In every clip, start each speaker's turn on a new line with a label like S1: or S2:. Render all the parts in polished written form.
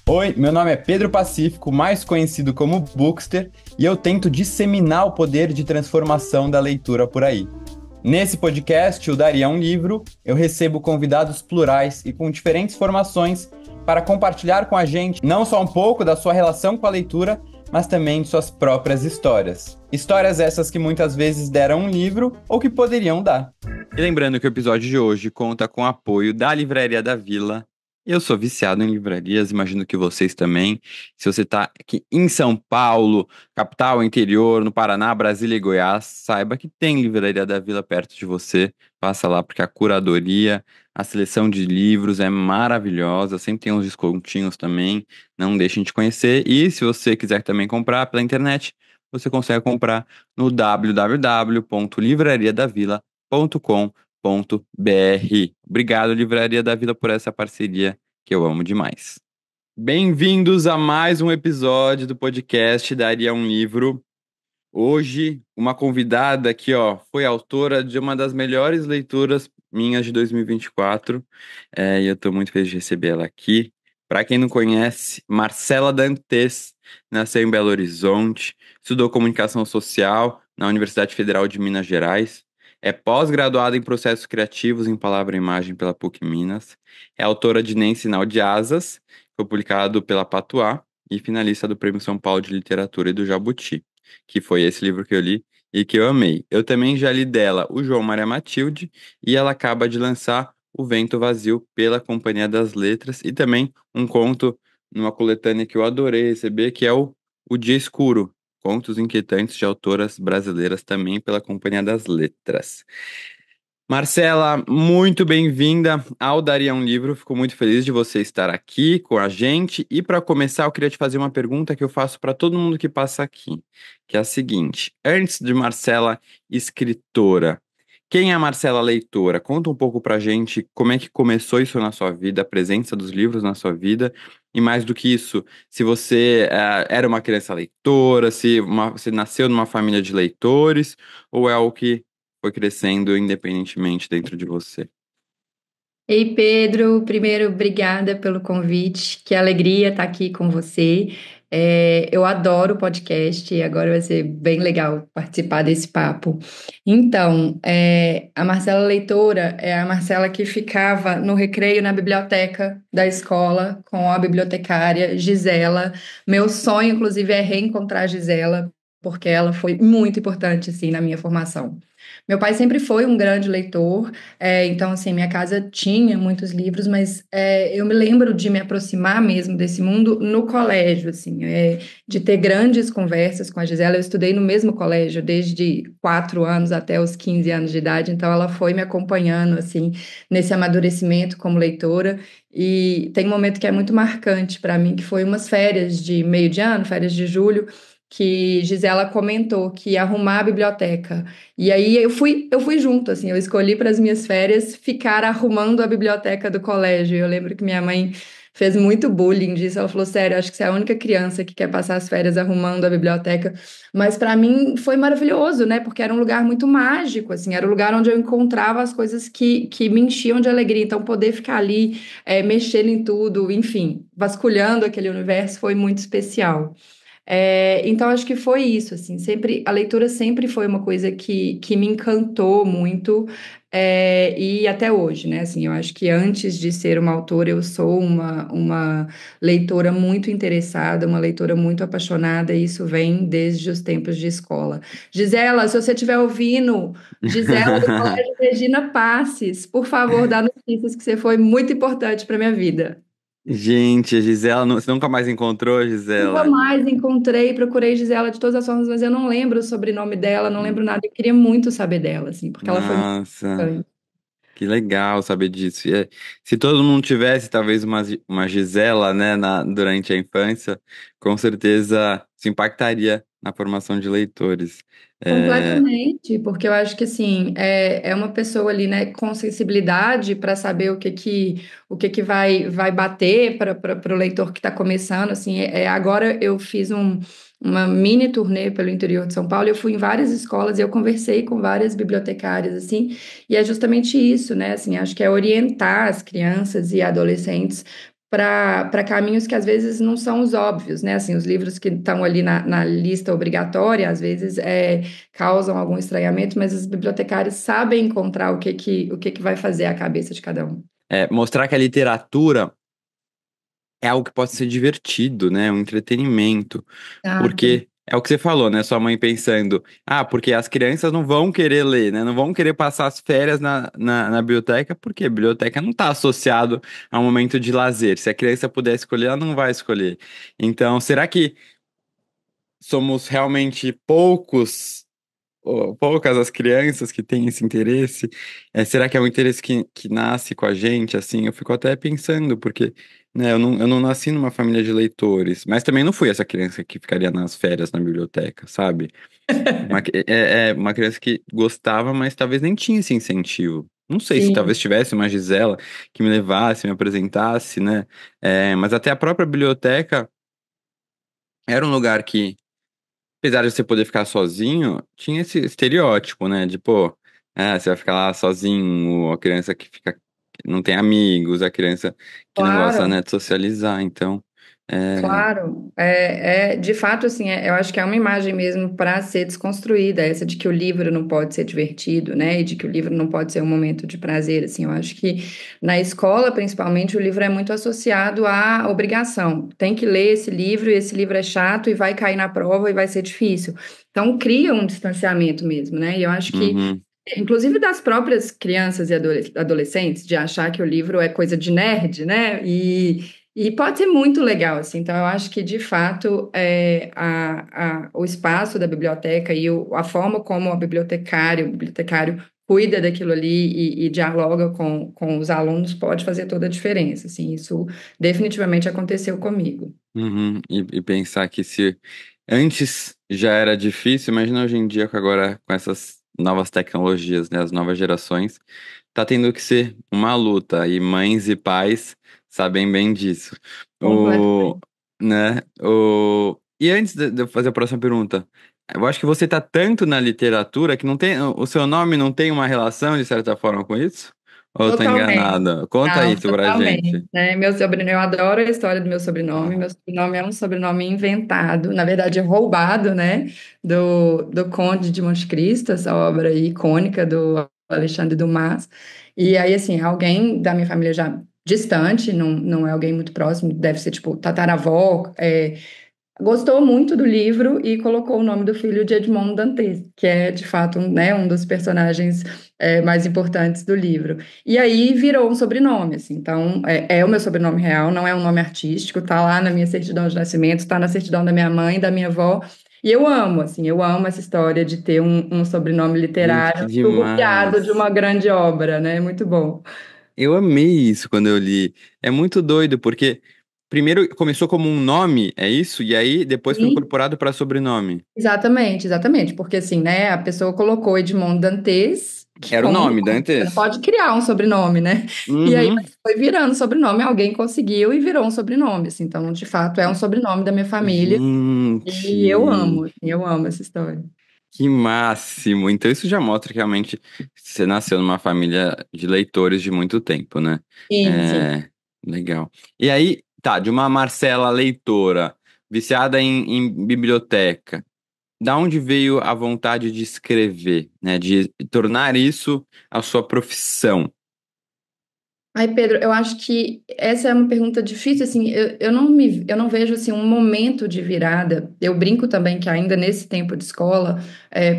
S1: Oi, meu nome é Pedro Pacífico, mais conhecido como Bookster, e eu tento disseminar o poder de transformação da leitura por aí. Nesse podcast, o Daria um Livro, eu recebo convidados plurais e com diferentes formações para compartilhar com a gente não só um pouco da sua relação com a leitura, mas também de suas próprias histórias. Histórias essas que muitas vezes deram um livro ou que poderiam dar. E lembrando que o episódio de hoje conta com o apoio da Livraria da Vila. Eu sou viciado em livrarias, imagino que vocês também. Se você está aqui em São Paulo, capital, interior, no Paraná, Brasília e Goiás, saiba que tem Livraria da Vila perto de você. Passa lá porque a curadoria, a seleção de livros é maravilhosa, sempre tem uns descontinhos também. Não deixem de conhecer. E se você quiser também comprar pela internet, você consegue comprar no www.livrariadavila.com.br. Obrigado, Livraria da Vila, por essa parceria que eu amo demais. Bem-vindos a mais um episódio do podcast Daria um Livro. Hoje, uma convidada aqui, ó, foi autora de uma das melhores leituras minhas de 2024, e eu estou muito feliz de receber ela aqui. Para quem não conhece, Marcela Dantes nasceu em Belo Horizonte, estudou comunicação social na Universidade Federal de Minas Gerais, é pós-graduada em processos criativos em palavra e imagem pela PUC Minas, é autora de Nem Sinal de Asas, foi publicado pela Patuá e finalista do Prêmio São Paulo de Literatura e do Jabuti, que foi esse livro que eu li e que eu amei. Eu também já li dela o João Maria Matilde e ela acaba de lançar O Vento Vazio pela Companhia das Letras e também um conto numa coletânea que eu adorei receber, que é o Dia Escuro, contos inquietantes de autoras brasileiras também pela Companhia das Letras. Marcela, muito bem-vinda ao Daria um Livro. Fico muito feliz de você estar aqui com a gente. E para começar, eu queria te fazer uma pergunta que eu faço para todo mundo que passa aqui, que é a seguinte: antes de Marcela escritora, quem é a Marcela leitora? Conta um pouco para a gente como é que começou isso na sua vida, a presença dos livros na sua vida. E mais do que isso, se você era uma criança leitora, se você nasceu numa família de leitores, ou é algo que foi crescendo independentemente dentro de você.
S2: Ei, Pedro, primeiro, obrigada pelo convite. Que alegria estar aqui com você. Eu adoro o podcast e agora vai ser bem legal participar desse papo. Então, a Marcela Leitora é a Marcela que ficava no recreio na biblioteca da escola com a bibliotecária Gisela. Meu sonho, inclusive, é reencontrar a Gisela, porque ela foi muito importante, assim, na minha formação. Meu pai sempre foi um grande leitor. Então, assim, minha casa tinha muitos livros, mas eu me lembro de me aproximar mesmo desse mundo no colégio, assim, de ter grandes conversas com a Gisela. Eu estudei no mesmo colégio desde 4 anos até os 15 anos de idade, então ela foi me acompanhando, assim, nesse amadurecimento como leitora. E tem um momento que é muito marcante para mim, que foi umas férias de meio de ano, férias de julho, que Gisela comentou que ia arrumar a biblioteca. E aí eu fui junto, assim, eu escolhi para as minhas férias ficar arrumando a biblioteca do colégio. Eu lembro que minha mãe fez muito bullying disso. Ela falou: sério, acho que você é a única criança que quer passar as férias arrumando a biblioteca. Mas para mim foi maravilhoso, né? Porque era um lugar muito mágico, assim, era o lugar onde eu encontrava as coisas que me enchiam de alegria. Então, poder ficar ali, mexendo em tudo, enfim, vasculhando aquele universo foi muito especial. Então, acho que foi isso, assim, sempre, a leitura sempre foi uma coisa que me encantou muito, e até hoje, né, assim, eu acho que antes de ser uma autora, eu sou uma leitora muito interessada, uma leitora muito apaixonada, e isso vem desde os tempos de escola. Gisela, se você estiver ouvindo, Gisela do Colégio Regina Passes, por favor, dá notícias que você foi muito importante para minha vida.
S1: Gente, a Gisela, você nunca mais encontrou a
S2: Nunca
S1: Gisela?
S2: mais encontrei, procurei Gisela de todas as formas, mas eu não lembro o sobrenome dela, não lembro nada. Eu queria muito saber dela, assim, porque ela foi muito
S1: Nossa,
S2: importante.
S1: que legal saber disso. Se todo mundo tivesse talvez uma Gisela, né, durante a infância, com certeza se impactaria na formação de leitores. É,
S2: Completamente, porque eu acho que assim é uma pessoa ali, né, com sensibilidade para saber o que que vai bater para o leitor que está começando. Assim, agora eu fiz uma mini turnê pelo interior de São Paulo. Eu fui em várias escolas e eu conversei com várias bibliotecárias, assim, e é justamente isso, né? Assim, acho que é orientar as crianças e adolescentes para caminhos que às vezes não são os óbvios, né? Assim, os livros que estão ali na lista obrigatória, às vezes causam algum estranhamento, mas os bibliotecários sabem encontrar o que vai fazer a cabeça de cada um.
S1: Mostrar que a literatura é algo que pode ser divertido, né? Um entretenimento.
S2: Exato.
S1: Porque é o que você falou, né? Sua mãe pensando, porque as crianças não vão querer ler, né? Não vão querer passar as férias na biblioteca, porque a biblioteca não está associado a um momento de lazer. Se a criança puder escolher, ela não vai escolher. Então, será que somos realmente poucas as crianças que têm esse interesse? Será que é um interesse que nasce com a gente, assim? Eu fico até pensando, porque, né, eu não nasci numa família de leitores, mas também não fui essa criança que ficaria nas férias na biblioteca, sabe? Uma criança que gostava, mas talvez nem tinha esse incentivo. Não sei se talvez
S2: Sim,
S1: tivesse uma Gisela que me levasse, me apresentasse, né? Mas até a própria biblioteca era um lugar que, apesar de você poder ficar sozinho, tinha esse estereótipo, né? De, pô, você vai ficar lá sozinho, a criança que fica, que não tem amigos, a criança que não gosta,
S2: claro.
S1: né, de socializar. Então, é,
S2: Claro, de fato, assim, eu acho que é uma imagem mesmo para ser desconstruída, essa de que o livro não pode ser divertido, né, e de que o livro não pode ser um momento de prazer, assim, eu acho que na escola, principalmente, o livro é muito associado à obrigação, tem que ler esse livro, e esse livro é chato, e vai cair na prova, e vai ser difícil, então cria um distanciamento mesmo, né, e eu acho que,
S1: uhum,
S2: inclusive das próprias crianças e adolescentes, de achar que o livro é coisa de nerd, né, e pode ser muito legal, assim. Então, eu acho que, de fato, o espaço da biblioteca e a forma como o bibliotecário cuida daquilo ali e dialoga com os alunos pode fazer toda a diferença, assim. Isso definitivamente aconteceu comigo.
S1: uhum. E pensar que se antes já era difícil, imagina hoje em dia com essas novas tecnologias, né, as novas gerações, tá tendo que ser uma luta, e mães e pais sabem bem disso. O,
S2: Completamente.
S1: E antes de eu fazer a próxima pergunta, eu acho que você tá tanto na literatura que não tem, o seu nome não tem uma relação, de certa forma, com isso? Ou eu tô
S2: Totalmente.
S1: enganada? Conta
S2: Não,
S1: isso pra
S2: totalmente,
S1: gente.
S2: né? Meu sobrenome, eu adoro a história do meu sobrenome. Meu sobrenome é um sobrenome inventado, na verdade, roubado, né? Do Conde de Monte Cristo, essa obra icônica do Alexandre Dumas. E aí, assim, alguém da minha família já distante, não é alguém muito próximo, deve ser tipo tataravó, gostou muito do livro e colocou o nome do filho de Edmond Dantes, que é, de fato, né, um dos personagens mais importantes do livro. E aí virou um sobrenome, assim. Então, é o meu sobrenome real, não é um nome artístico, tá lá na minha certidão de nascimento, tá na certidão da minha mãe, da minha avó. E eu amo, assim, eu amo essa história de ter um sobrenome
S1: Gente, que
S2: literário surrupiado de
S1: demais.
S2: uma grande obra, né? Muito bom.
S1: Eu amei isso quando eu li. É muito doido, porque primeiro começou como um nome, é isso? E aí depois foi
S2: Sim.
S1: incorporado para sobrenome.
S2: Exatamente, exatamente, porque assim, né, a pessoa colocou Edmond Dantes
S1: Era o
S2: como
S1: nome,
S2: nome, você não
S1: Dantes.
S2: pode criar um sobrenome, né? E aí
S1: Uhum.
S2: foi virando sobrenome, alguém conseguiu e virou um sobrenome, assim, então, de fato, é um sobrenome da minha família e
S1: Gente,
S2: eu amo essa história.
S1: que máximo. Então isso já mostra que realmente você nasceu numa família de leitores de muito tempo, né?
S2: Sim, sim.
S1: É, legal. E aí, tá, de uma Marcela leitora, viciada em biblioteca. Da onde veio a vontade de escrever, né? De tornar isso a sua profissão?
S2: Ai, Pedro, eu acho que essa é uma pergunta difícil, assim, eu não vejo, assim, um momento de virada. Eu brinco também que ainda nesse tempo de escola,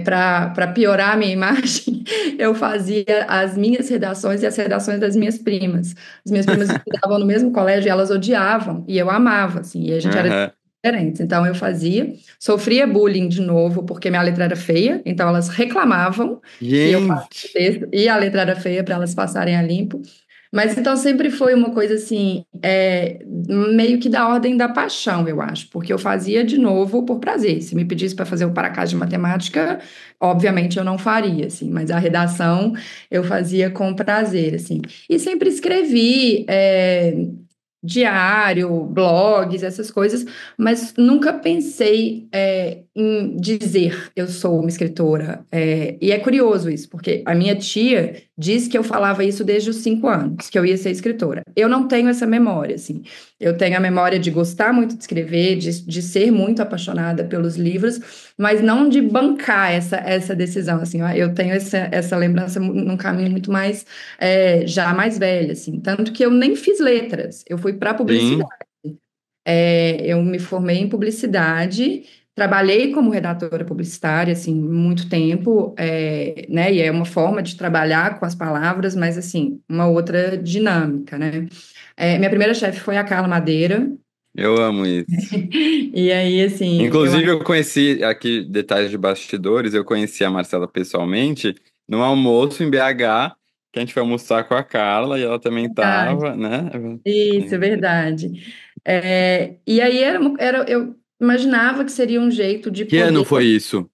S2: para piorar a minha imagem, eu fazia as minhas redações e as redações das minhas primas. As minhas primas estudavam no mesmo colégio e elas odiavam, e eu amava, assim, e a gente era
S1: Aham.
S2: diferentes. Então eu fazia, sofria bullying de novo, porque minha letra era feia, então elas reclamavam que eu fazia o
S1: Gente,
S2: texto e a letra era feia para elas passarem a limpo. Mas então sempre foi uma coisa assim, meio que da ordem da paixão, eu acho, porque eu fazia de novo por prazer. Se me pedisse para fazer o para de matemática, obviamente eu não faria, assim, mas a redação eu fazia com prazer, assim. E sempre escrevi, diário, blogs, essas coisas, mas nunca pensei, em dizer eu sou uma escritora. E é curioso isso, porque a minha tia diz que eu falava isso desde os 5 anos, que eu ia ser escritora. Eu não tenho essa memória, assim. Eu tenho a memória de gostar muito de escrever, de ser muito apaixonada pelos livros, mas não de bancar essa decisão, assim. Eu tenho essa lembrança num caminho muito mais, já mais velha, assim. Tanto que eu nem fiz letras, eu fui para
S1: Sim.
S2: publicidade. Eu me formei em publicidade, trabalhei como redatora publicitária, assim, muito tempo, né? E é uma forma de trabalhar com as palavras, mas, assim, uma outra dinâmica, né? Minha primeira chefe foi a Carla Madeira,
S1: Eu amo isso.
S2: e aí, assim,
S1: Inclusive, eu conheci, aqui, detalhes de bastidores, eu conheci a Marcela pessoalmente num almoço em BH, que a gente foi almoçar com a Carla e ela também
S2: verdade,
S1: tava, né?
S2: isso, é verdade. E aí, eu imaginava que seria um jeito de
S1: Que ano
S2: poder.
S1: foi isso?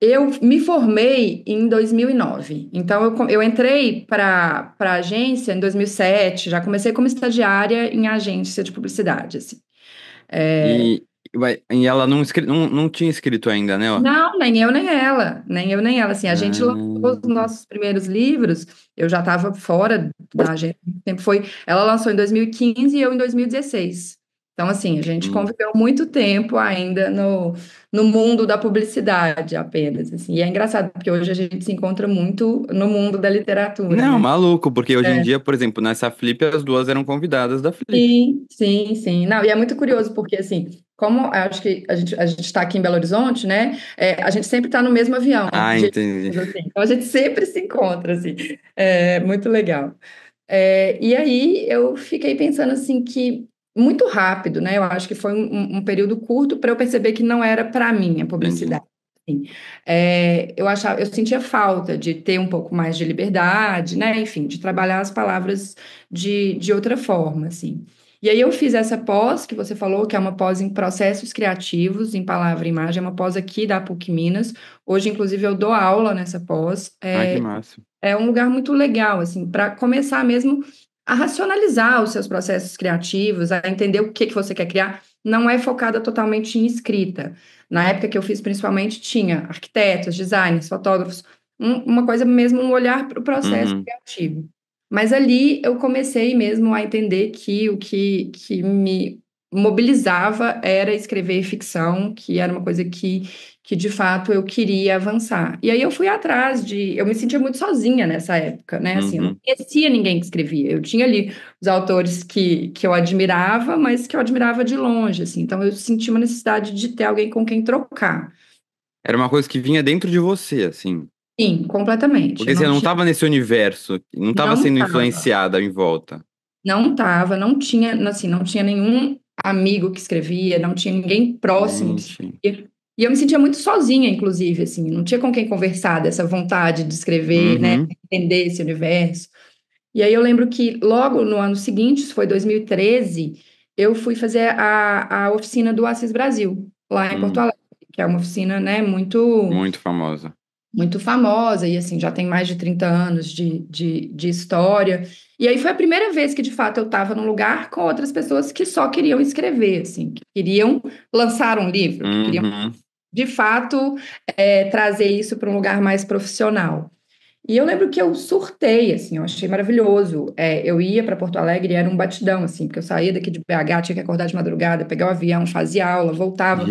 S2: Eu me formei em 2009, então eu entrei para a agência em 2007, já comecei como estagiária em agência de publicidade, assim. É,
S1: E ela não tinha escrito ainda, né? Ó.
S2: não, nem eu nem ela, nem eu nem ela, assim, a gente lançou os
S1: Ah,
S2: nossos primeiros livros, eu já estava fora da agência, há muito tempo ela lançou em 2015 e eu em 2016. Então, assim, a gente
S1: hum.
S2: conviveu muito tempo ainda no mundo da publicidade apenas, assim, e é engraçado, porque hoje a gente se encontra muito no mundo da literatura,
S1: Não,
S2: né?
S1: maluco, porque hoje em
S2: É.
S1: dia, por exemplo, nessa Flip, as duas eram convidadas da Flip.
S2: Sim, sim, sim. Não, e é muito curioso, porque assim, como eu acho que a gente está aqui em Belo Horizonte, né? A gente sempre está no mesmo avião,
S1: Ah, entendi.
S2: assim. Então a gente sempre se encontra, assim. É muito legal. E aí eu fiquei pensando assim que muito rápido, né? Eu acho que foi um período curto para eu perceber que não era para mim a
S1: Entendi.
S2: publicidade. Assim. Eu sentia falta de ter um pouco mais de liberdade, né? Enfim, de trabalhar as palavras de outra forma, assim. E aí eu fiz essa pós que você falou, que é uma pós em processos criativos, em palavra e imagem, é uma pós aqui da PUC Minas. Hoje, inclusive, eu dou aula nessa pós.
S1: Ah, que massa.
S2: É um lugar muito legal, assim, para começar mesmo a racionalizar os seus processos criativos, a entender o que que você quer criar. Não é focada totalmente em escrita. Na época que eu fiz, principalmente, tinha arquitetos, designers, fotógrafos, uma coisa mesmo, um olhar para o processo
S1: Uhum.
S2: criativo. Mas ali eu comecei mesmo a entender que o que me mobilizava era escrever ficção, que era uma coisa que de fato eu queria avançar. E aí eu fui atrás eu me sentia muito sozinha nessa época, né? Assim, eu não
S1: Uhum.
S2: conhecia ninguém que escrevia. Eu tinha ali os autores que eu admirava, mas que eu admirava de longe, assim. Então eu senti uma necessidade de ter alguém com quem trocar.
S1: Era uma coisa que vinha dentro de você, assim.
S2: Sim, completamente. Eu
S1: Porque você
S2: não
S1: não
S2: tinha,
S1: estava nesse universo, não estava
S2: não
S1: sendo
S2: estava,
S1: influenciada em volta.
S2: não estava, não tinha, assim, não tinha nenhum amigo que escrevia, não tinha ninguém próximo que
S1: Gente.
S2: escrevia. E eu me sentia muito sozinha, inclusive, assim, não tinha com quem conversar dessa vontade de escrever, né,
S1: Uhum.
S2: entender esse universo. E aí eu lembro que logo no ano seguinte, isso foi 2013, eu fui fazer a oficina do Assis Brasil, lá em Porto
S1: Uhum.
S2: Alegre, que é uma oficina, né, muito
S1: Muito famosa.
S2: muito famosa, e assim, já tem mais de 30 anos de história. E aí foi a primeira vez que, de fato, eu estava num lugar com outras pessoas que só queriam escrever, assim, que queriam lançar um livro, que queriam,
S1: Uhum.
S2: de fato, trazer isso para um lugar mais profissional. E eu lembro que eu surtei, assim, eu achei maravilhoso. Eu ia para Porto Alegre e era um batidão, assim, porque eu saía daqui de BH, tinha que acordar de madrugada, pegar o avião, fazia aula, voltava.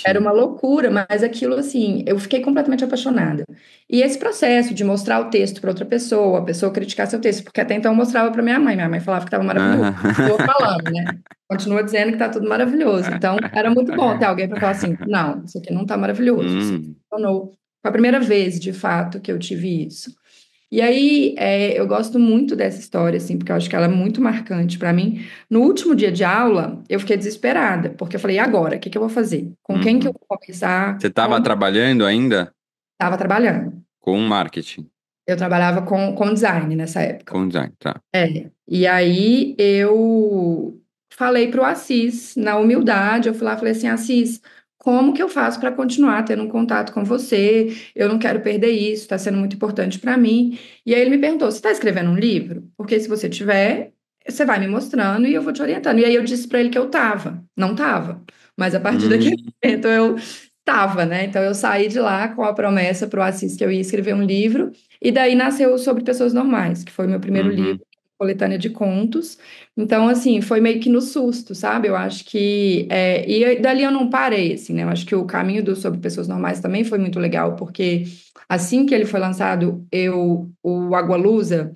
S2: Era
S1: Gente.
S2: uma loucura, mas aquilo, assim, eu fiquei completamente apaixonada. E esse processo de mostrar o texto para outra pessoa, a pessoa criticar seu texto, porque até então eu mostrava para minha mãe falava que estava maravilhoso. Estou
S1: Aham.
S2: falando, né? Continua dizendo que está tudo maravilhoso. Então, era muito bom ter alguém para falar assim: não, isso aqui não está maravilhoso, isso aqui
S1: Hum.
S2: não funcionou. Foi a primeira vez, de fato, que eu tive isso. E aí, eu gosto muito dessa história, assim, porque eu acho que ela é muito marcante para mim. No último dia de aula, eu fiquei desesperada, porque eu falei, e agora? O que que eu vou fazer? Com quem que eu
S1: Uhum.
S2: vou conversar?
S1: Você estava
S2: Como?
S1: trabalhando ainda
S2: Estava trabalhando.
S1: com marketing,
S2: Eu trabalhava com design nessa época.
S1: com design, tá?
S2: E aí eu falei para o Assis, na humildade, eu fui lá e falei assim, Assis, como que eu faço para continuar tendo um contato com você? Eu não quero perder isso, está sendo muito importante para mim. E aí ele me perguntou, você está escrevendo um livro? Porque se você tiver, você vai me mostrando e eu vou te orientando. E aí eu disse para ele que eu estava, não estava. Mas a partir daquele
S1: Hum.
S2: momento eu estava, né? Então eu saí de lá com a promessa para o Assis que eu ia escrever um livro, e daí nasceu Sobre Pessoas Normais, que foi o meu primeiro livro,
S1: Uhum.
S2: coletânea de contos. Então, assim, foi meio que no susto, sabe? Eu acho que. E dali eu não parei, assim, né? Eu acho que o caminho do Sobre Pessoas Normais também foi muito legal, porque assim que ele foi lançado, o Agualusa,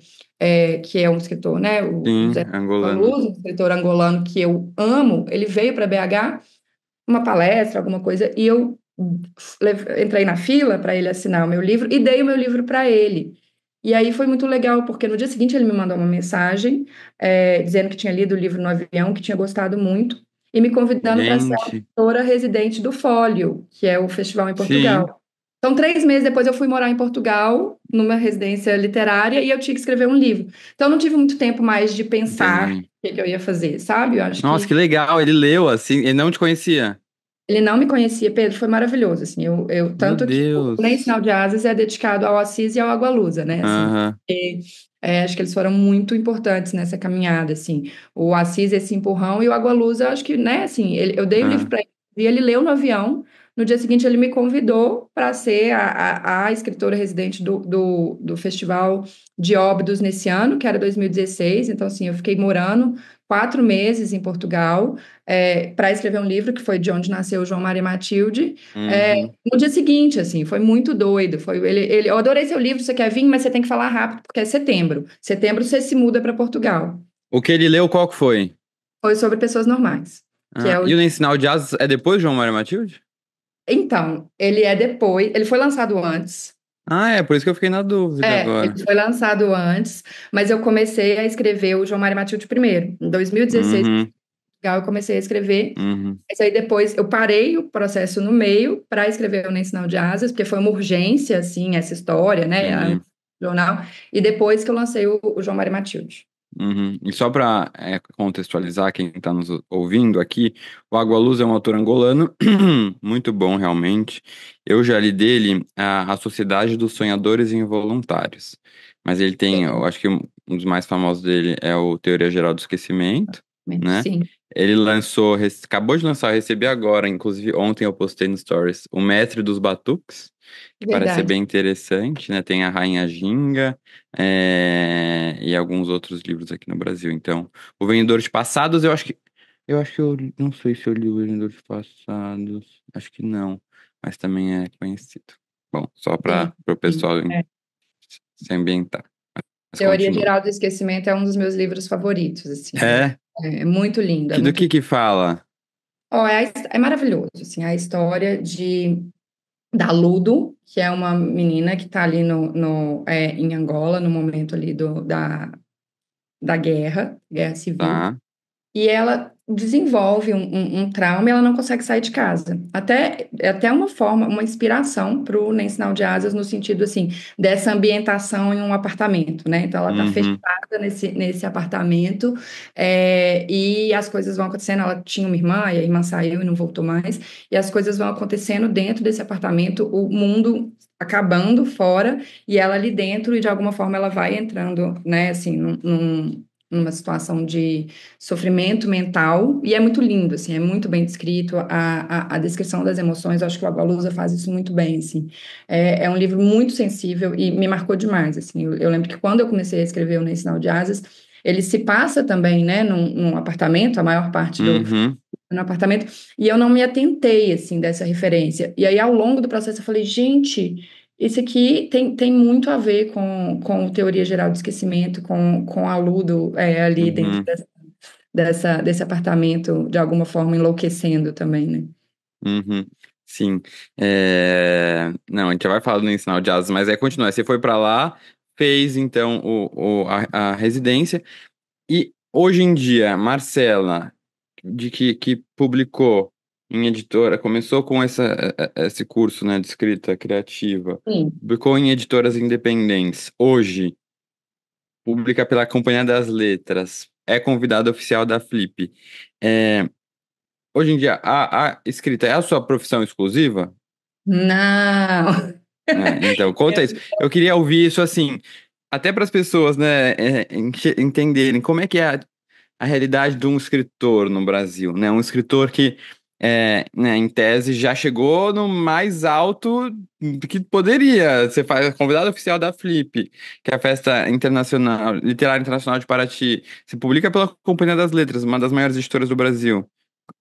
S2: que é um escritor, né? O
S1: Sim,
S2: Zé
S1: angolano.
S2: Agualusa, um escritor angolano que eu amo, ele veio para BH uma palestra, alguma coisa, e eu entrei na fila para ele assinar o meu livro e dei o meu livro para ele. E aí foi muito legal, porque no dia seguinte ele me mandou uma mensagem, dizendo que tinha lido o livro no avião, que tinha gostado muito, e me convidando para ser a
S1: Gente,
S2: autora residente do Fólio, que é o festival em
S1: sim,
S2: Portugal. Então, 3 meses depois eu fui morar em Portugal, numa residência literária, e eu tinha que escrever um livro. Então, eu não tive muito tempo mais de pensar
S1: entendi.
S2: o que eu ia fazer, sabe? Eu acho
S1: Nossa,
S2: que
S1: que legal, ele leu assim, ele não te conhecia.
S2: ele não me conhecia, Pedro, foi maravilhoso, assim,
S1: Meu
S2: tanto que o Nem
S1: Deus.
S2: Sinal de Asas é dedicado ao Assis e ao Agualusa, né, assim,
S1: Aham,
S2: e, acho que eles foram muito importantes nessa caminhada, assim, o Assis esse empurrão e o Agualusa, acho que, né, assim, eu dei o livro
S1: aham.
S2: para ele e ele leu no avião, no dia seguinte ele me convidou para ser a escritora residente do Festival de Óbidos nesse ano, que era 2016, então, assim, eu fiquei morando 4 meses em Portugal, para escrever um livro que foi de onde nasceu o João Maria Matilde.
S1: Uhum.
S2: No dia seguinte, assim, foi muito doido. Eu adorei seu livro, você quer vir, mas você tem que falar rápido, porque é setembro. Setembro você se muda para Portugal.
S1: O que ele leu, qual que foi?
S2: Foi sobre pessoas normais, que
S1: Ah,
S2: é o.
S1: e o Nem Sinal de Asas é depois de João Mário Matilde?
S2: Então, ele é depois, ele foi lançado antes.
S1: Ah, é, por isso que eu fiquei na dúvida
S2: Ele
S1: agora.
S2: foi lançado antes, mas eu comecei a escrever o João Mário Matilde primeiro. Em 2016,
S1: Uhum,
S2: eu comecei a escrever.
S1: uhum,
S2: Mas aí depois eu parei o processo no meio para escrever o Nem Sinal de Asas, porque foi uma urgência, assim, essa história, né?
S1: entendi.
S2: Jornal. E depois que eu lancei o João Mário Matilde.
S1: Uhum. E só para contextualizar quem está nos ouvindo aqui, o Agualuz é um autor angolano, muito bom realmente. Eu já li dele a Sociedade dos Sonhadores Involuntários, mas ele tem, eu acho que um dos mais famosos dele é o Teoria Geral do Esquecimento, né?
S2: Sim,
S1: Ele lançou, acabou de lançar, eu recebi agora, inclusive ontem eu postei no Stories, O Mestre dos Batuques, que parece ser
S2: verdade.
S1: bem interessante, né? Tem a Rainha Ginga, e alguns outros livros aqui no Brasil. Então, O Vendedor de Passados, eu acho que não sei se eu li O Vendedor de Passados, acho que não, mas também é conhecido. Bom, só
S2: Sim,
S1: para o
S2: sim.
S1: pessoal se ambientar. Mas
S2: Teoria
S1: continua.
S2: Geral do Esquecimento é um dos meus livros favoritos, assim.
S1: É?
S2: É muito lindo, é
S1: Do
S2: muito.
S1: que fala?
S2: Ó, é maravilhoso, assim, a história da Ludo, que é uma menina que está ali em Angola, no momento ali da guerra civil.
S1: Tá.
S2: E ela desenvolve um trauma e ela não consegue sair de casa. É até uma forma, uma inspiração para o Nem Sinal de Asas, no sentido, assim, dessa ambientação em um apartamento, né? Então, ela está
S1: Uhum,
S2: fechada nesse apartamento, e as coisas vão acontecendo. Ela tinha uma irmã, e a irmã saiu e não voltou mais, e as coisas vão acontecendo dentro desse apartamento, o mundo acabando fora, e ela ali dentro, e de alguma forma ela vai entrando, né, assim, numa situação de sofrimento mental, e é muito lindo, assim, é muito bem descrito, a descrição das emoções, eu acho que o Agualusa faz isso muito bem, assim, é um livro muito sensível e me marcou demais, assim, eu lembro que quando eu comecei a escrever o Nem Sinal de Asas, ele se passa também, né, num apartamento, a maior parte
S1: uhum,
S2: no apartamento, e eu não me atentei, assim, dessa referência, e aí ao longo do processo eu falei, gente, isso aqui tem muito a ver com teoria geral do esquecimento, com a Ludo ali dentro
S1: uhum,
S2: desse apartamento, de alguma forma enlouquecendo também, né?
S1: uhum. Sim. Não, a gente já vai falar do Ensinal de Asas, mas continua. Você foi para lá, fez então a residência, e hoje em dia, Marcela, que publicou em editora, começou com esse curso, né, de escrita criativa,
S2: Sim.
S1: publicou em editoras independentes. Hoje, publica pela Companhia das Letras, é convidada oficial da Flip. É, hoje em dia, a escrita é a sua profissão exclusiva?
S2: Não.
S1: Então, conta isso. Eu queria ouvir isso assim, até para as pessoas, né, entenderem como é que é a realidade de um escritor no Brasil, né? Um escritor que né, em tese, já chegou no mais alto que poderia. Você faz convidado oficial da Flip, que é a Festa Internacional, Literária Internacional de Paraty. Você publica pela Companhia das Letras, uma das maiores editoras do Brasil.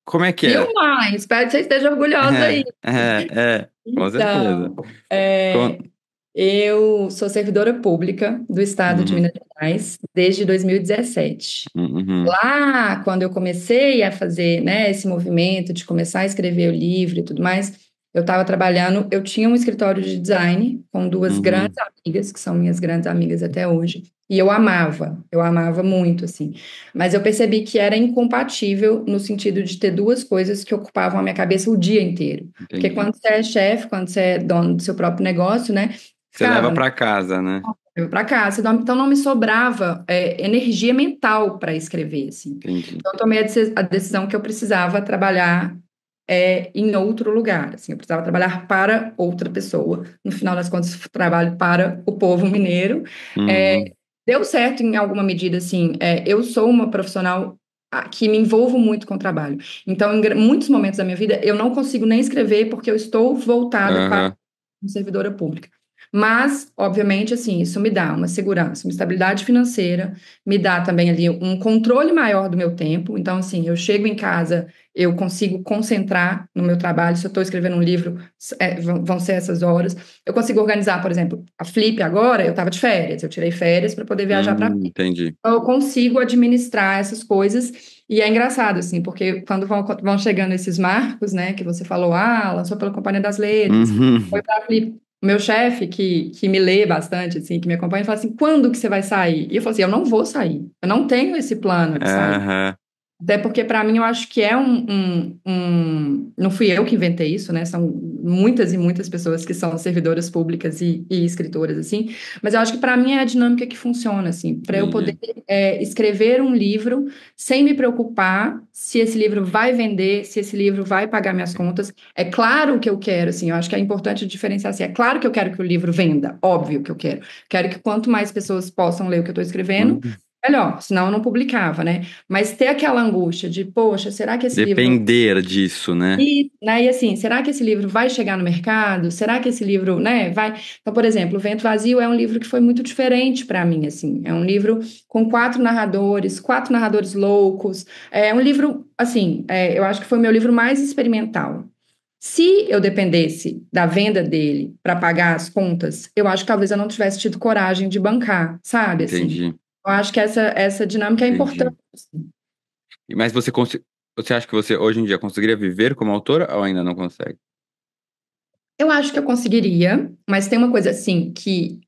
S1: Como é que
S2: E
S1: é?
S2: o mais, espero que você esteja orgulhosa aí.
S1: Com certeza.
S2: Então,
S1: Com-
S2: eu sou servidora pública do estado de
S1: Uhum,
S2: Minas Gerais desde 2017.
S1: uhum,
S2: Lá, quando eu comecei a fazer, né, esse movimento de começar a escrever o livro e tudo mais, eu estava trabalhando, eu tinha um escritório de design com duas grandes
S1: uhum,
S2: amigas, que são minhas grandes amigas até hoje, e eu amava muito, assim. Mas eu percebi que era incompatível no sentido de ter duas coisas que ocupavam a minha cabeça o dia inteiro. Porque
S1: entendi.
S2: quando você é chefe, quando você é dono do seu próprio negócio, né,
S1: Você leva
S2: ficava
S1: pra casa, né?
S2: para casa, então não me sobrava energia mental para escrever, assim.
S1: Entendi.
S2: Então, eu tomei a decisão que eu precisava trabalhar em outro lugar, assim, eu precisava trabalhar para outra pessoa. No final das contas, trabalho para o povo mineiro. É,
S1: Uhum,
S2: deu certo em alguma medida, assim, eu sou uma profissional que me envolvo muito com o trabalho. Então, em muitos momentos da minha vida, eu não consigo nem escrever porque eu estou voltada para
S1: aham,
S2: uma servidora pública. Mas, obviamente, assim, isso me dá uma segurança, uma estabilidade financeira, me dá também ali um controle maior do meu tempo. Então, assim, eu chego em casa, eu consigo concentrar no meu trabalho. Se eu estou escrevendo um livro, vão ser essas horas. Eu consigo organizar, por exemplo, a Flip agora, eu estava de férias, eu tirei férias para poder viajar para.
S1: entendi.
S2: Então, eu consigo administrar essas coisas. E é engraçado, assim, porque quando vão chegando esses marcos, né, que você falou, lançou pela Companhia das Letras, foi
S1: Uhum,
S2: para a Flip. O meu chefe, que me lê bastante, assim, que me acompanha, fala assim, quando que você vai sair? E eu falo assim, eu não vou sair. Eu não tenho esse plano de sair.
S1: aham,
S2: Até porque, para mim, eu acho que é Não fui eu que inventei isso, né? São muitas e muitas pessoas que são servidoras públicas e escritoras, assim. Mas eu acho que, para mim, é a dinâmica que funciona, assim. Para eu poder
S1: entendi.
S2: escrever um livro sem me preocupar se esse livro vai vender, se esse livro vai pagar minhas contas. É claro que eu quero, assim. Eu acho que é importante diferenciar, assim. É claro que eu quero que o livro venda. Óbvio que eu quero. Quero que quanto mais pessoas possam ler o que eu estou escrevendo,
S1: Uhum.
S2: melhor. Senão eu não publicava, né? Mas ter aquela angústia de, poxa, será que esse livro.
S1: Depender disso, né?
S2: E assim, será que esse livro vai chegar no mercado? Será que esse livro, né, vai. Então, por exemplo, O Vento Vazio é um livro que foi muito diferente para mim, assim. É um livro com quatro narradores loucos. É um livro, assim, eu acho que foi o meu livro mais experimental. Se eu dependesse da venda dele para pagar as contas, eu acho que talvez eu não tivesse tido coragem de bancar, sabe, assim.
S1: Entendi,
S2: Eu acho que essa dinâmica é importante,
S1: entendi.
S2: assim.
S1: Mas você acha que você hoje em dia conseguiria viver como autora ou ainda não consegue?
S2: Eu acho que eu conseguiria, mas tem uma coisa assim que,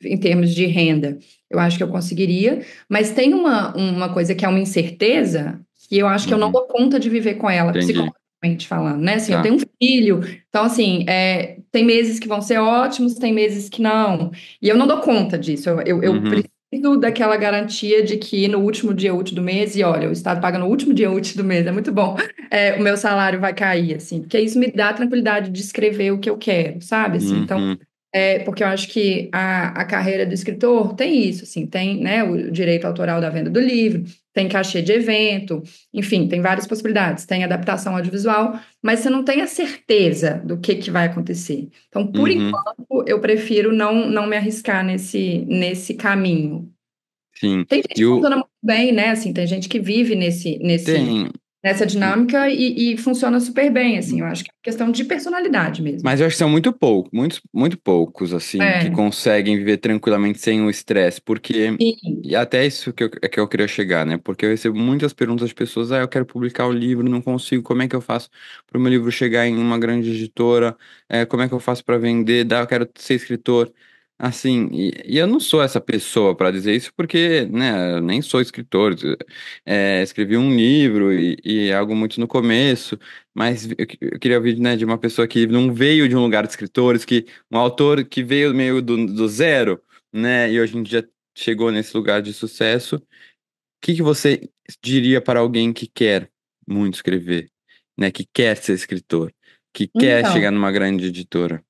S2: em termos de renda, eu acho que eu conseguiria, mas tem uma coisa que é uma incerteza que eu acho que eu não
S1: Uhum,
S2: dou conta de viver com ela,
S1: entendi.
S2: psicologicamente falando, né? Assim, eu
S1: Tá.
S2: tenho um filho, então, assim, tem meses que vão ser ótimos, tem meses que não, e eu não dou conta disso, eu
S1: Uhum,
S2: preciso daquela garantia de que no último dia útil do mês, e olha, o Estado paga no último dia útil do mês, é muito bom, o meu salário vai cair, assim, porque isso me dá a tranquilidade de escrever o que eu quero, sabe, assim, então,
S1: uhum,
S2: porque eu acho que a carreira do escritor tem isso, assim, tem, né, o direito autoral da venda do livro, tem cachê de evento, enfim, tem várias possibilidades, tem adaptação audiovisual, mas você não tem a certeza do que vai acontecer. Então, por
S1: uhum.
S2: enquanto, eu prefiro não me arriscar nesse caminho.
S1: Sim.
S2: Tem gente
S1: E
S2: que
S1: o
S2: funciona muito bem, né? Assim, tem gente que vive
S1: tem.
S2: nessa dinâmica e funciona super bem, assim. Eu acho que é questão de personalidade mesmo.
S1: Mas eu acho que são muito poucos, muito poucos, assim, que
S2: É,
S1: conseguem viver tranquilamente sem o estresse, porque,
S2: sim,
S1: e até isso que eu queria chegar, né? Porque eu recebo muitas perguntas de pessoas, eu quero publicar o livro, não consigo, como é que eu faço para o meu livro chegar em uma grande editora? Como é que eu faço para vender? Eu quero ser escritor. Assim, e eu não sou essa pessoa para dizer isso, porque, né, eu nem sou escritor, escrevi um livro e é algo muito no começo, mas eu queria ouvir, né, de uma pessoa que não veio de um lugar de escritores, um autor que veio meio do zero, né, e hoje em dia chegou nesse lugar de sucesso. O que você diria para alguém que quer muito escrever, né, que quer ser escritor, que quer chegar
S2: então,
S1: numa grande editora?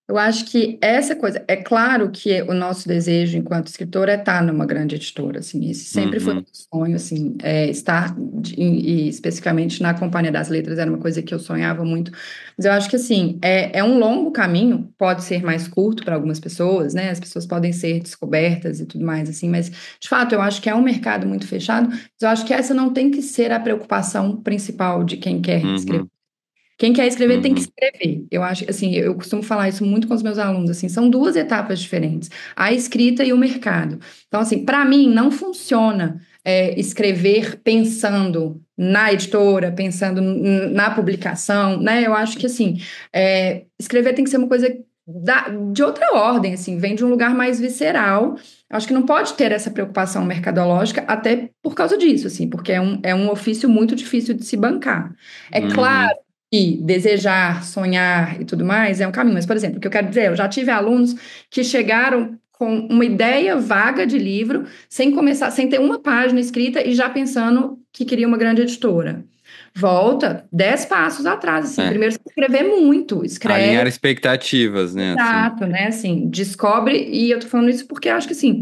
S2: Eu acho que essa coisa, é claro que o nosso desejo enquanto escritor é estar numa grande editora, assim, esse sempre foi um
S1: Uhum,
S2: sonho, assim, estar e especificamente na Companhia das Letras era uma coisa que eu sonhava muito, mas eu acho que, assim, é um longo caminho, pode ser mais curto para algumas pessoas, né, as pessoas podem ser descobertas e tudo mais, assim, mas, de fato, eu acho que é um mercado muito fechado, mas eu acho que essa não tem que ser a preocupação principal de quem quer escrever.
S1: uhum,
S2: Quem quer escrever tem que
S1: uhum,
S2: escrever. Eu acho, assim, eu costumo falar isso muito com os meus alunos, assim, são duas etapas diferentes, a escrita e o mercado. Então, assim, para mim não funciona escrever pensando na editora, pensando na publicação, né? Eu acho que, assim, escrever tem que ser uma coisa de outra ordem, assim, vem de um lugar mais visceral. Acho que não pode ter essa preocupação mercadológica, até por causa disso, assim, porque é um ofício muito difícil de se bancar. É
S1: uhum,
S2: claro e desejar, sonhar e tudo mais é um caminho. Mas, por exemplo, o que eu quero dizer, eu já tive alunos que chegaram com uma ideia vaga de livro, sem começar, sem ter uma página escrita e já pensando que queria uma grande editora. Volta 10 passos atrás, assim.
S1: é.
S2: Primeiro, você escrever muito,
S1: Alinhar
S2: escreve.
S1: expectativas, né, assim.
S2: Exato, né? Assim, descobre, e eu tô falando isso porque eu acho que assim,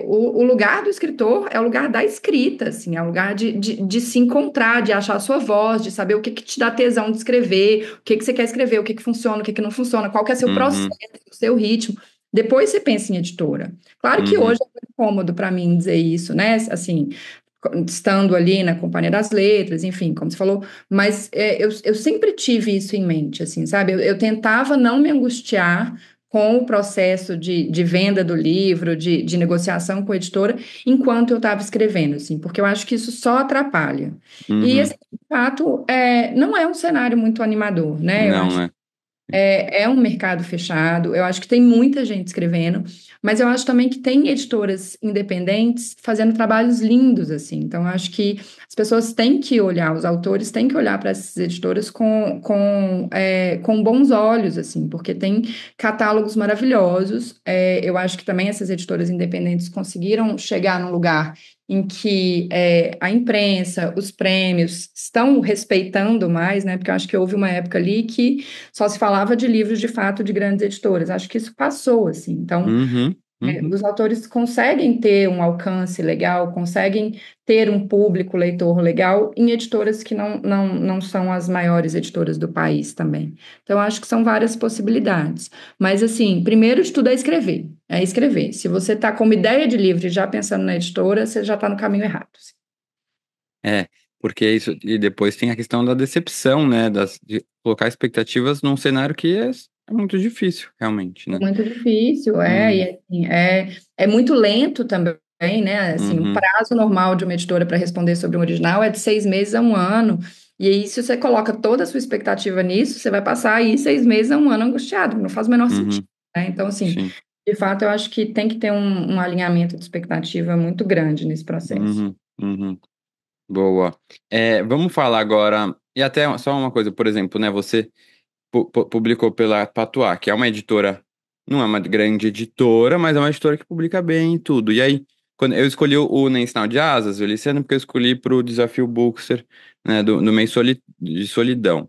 S2: o lugar do escritor é o lugar da escrita, assim, é o lugar de se encontrar, de achar a sua voz, de saber o que que te dá tesão de escrever, o que que você quer escrever, o que que funciona, o que que não funciona, qual que é seu processo,
S1: Uhum,
S2: o seu ritmo. Depois você pensa em editora. Claro que hoje
S1: uhum,
S2: é muito cômodo para mim dizer isso, né? Assim, estando ali na Companhia das Letras, enfim, como você falou, mas eu sempre tive isso em mente, assim, sabe? Eu tentava não me angustiar com o processo de venda do livro, de negociação com a editora, enquanto eu estava escrevendo, assim, porque eu acho que isso só atrapalha. E,
S1: uhum.
S2: assim, de fato, não é um cenário muito animador, né? Eu
S1: Não,
S2: acho
S1: né?
S2: é um mercado fechado, eu acho que tem muita gente escrevendo, mas eu acho também que tem editoras independentes fazendo trabalhos lindos, assim. Então, eu acho que as pessoas têm que olhar, os autores têm que olhar para essas editoras com bons olhos, assim, porque tem catálogos maravilhosos. Eu acho que também essas editoras independentes conseguiram chegar num lugar em que a imprensa, os prêmios estão respeitando mais, né? Porque eu acho que houve uma época ali que só se falava de livros de fato de grandes editoras. Acho que isso passou, assim. Então,
S1: Uhum, uhum,
S2: os autores conseguem ter um alcance legal, conseguem ter um público leitor legal em editoras que não são as maiores editoras do país também. Então, acho que são várias possibilidades. Mas, assim, primeiro de tudo é escrever. É escrever. Se você está com uma ideia de livro e já pensando na editora, você já está no caminho errado, assim.
S1: é, porque isso, e depois tem a questão da decepção, né, de colocar expectativas num cenário que é muito difícil, realmente, né?
S2: Muito difícil, e
S1: Uhum,
S2: assim, é muito lento também, né? Assim, um
S1: uhum,
S2: prazo normal de uma editora para responder sobre um original é de 6 meses a um ano. E aí, se você coloca toda a sua expectativa nisso, você vai passar aí 6 meses a um ano angustiado, não faz o menor sentido,
S1: uhum,
S2: né? Então, assim,
S1: sim,
S2: de fato, eu acho que tem que ter um alinhamento de expectativa muito grande nesse processo.
S1: uhum, uhum, boa. Vamos falar agora, e até só uma coisa, por exemplo, né, você publicou pela Patuá, que é uma editora, não é uma grande editora, mas é uma editora que publica bem e tudo. E aí, quando eu escolhi o Nem Sinal de Asas, Uliciano, porque eu escolhi para o Desafio Bookster, né, do mês de solidão.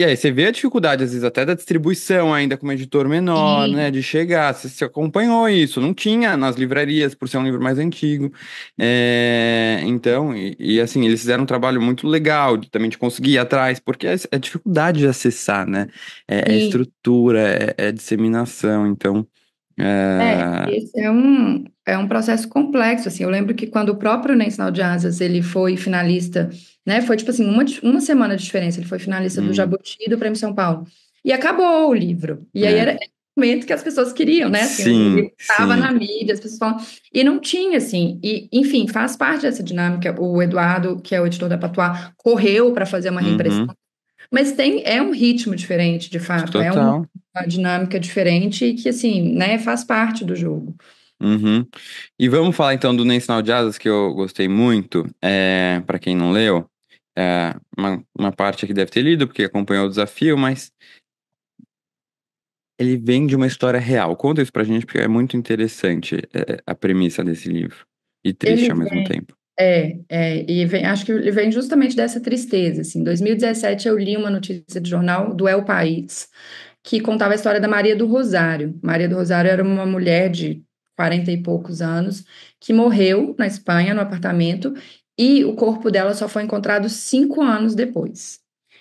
S1: E aí, você vê a dificuldade, às vezes, até da distribuição ainda com um editor menor, né,
S2: Sim,
S1: de chegar, você acompanhou isso, não tinha nas livrarias, por ser um livro mais antigo. Então, assim, eles fizeram um trabalho muito legal também de conseguir ir atrás, porque é dificuldade de acessar, né, é
S2: sim.
S1: estrutura, é disseminação, então, é,
S2: Esse é um processo complexo, assim, eu lembro que quando o próprio Nem Sinal de Asas, ele foi finalista, né, foi tipo assim, uma semana de diferença, ele foi finalista do
S1: hum,
S2: Jabuti e do Prêmio São Paulo, e acabou o livro, e aí
S1: é.
S2: era o momento que as pessoas queriam, né, assim, o
S1: Sim,
S2: livro estava
S1: sim,
S2: na mídia, as pessoas falam, e não tinha, assim, e enfim, faz parte dessa dinâmica, o Eduardo, que é o editor da Patuá, correu para fazer uma reimpressão,
S1: uhum,
S2: mas é um ritmo diferente, de fato, é uma
S1: total.
S2: dinâmica diferente e que, assim, né, faz parte do jogo.
S1: Uhum. E vamos falar então do Nem Sinal de Asas, que eu gostei muito. Para quem não leu, uma parte aqui deve ter lido, porque acompanhou o desafio, mas ele vem de uma história real. Conta isso pra gente, porque é muito interessante, a premissa desse livro. E triste
S2: Ele
S1: ao mesmo
S2: vem,
S1: tempo.
S2: acho que ele vem justamente dessa tristeza, assim. Em 2017 eu li uma notícia de jornal do El País, que contava a história da Maria do Rosário. Maria do Rosário era uma mulher de 40 e poucos anos que morreu na Espanha, no apartamento, e o corpo dela só foi encontrado 5 anos depois.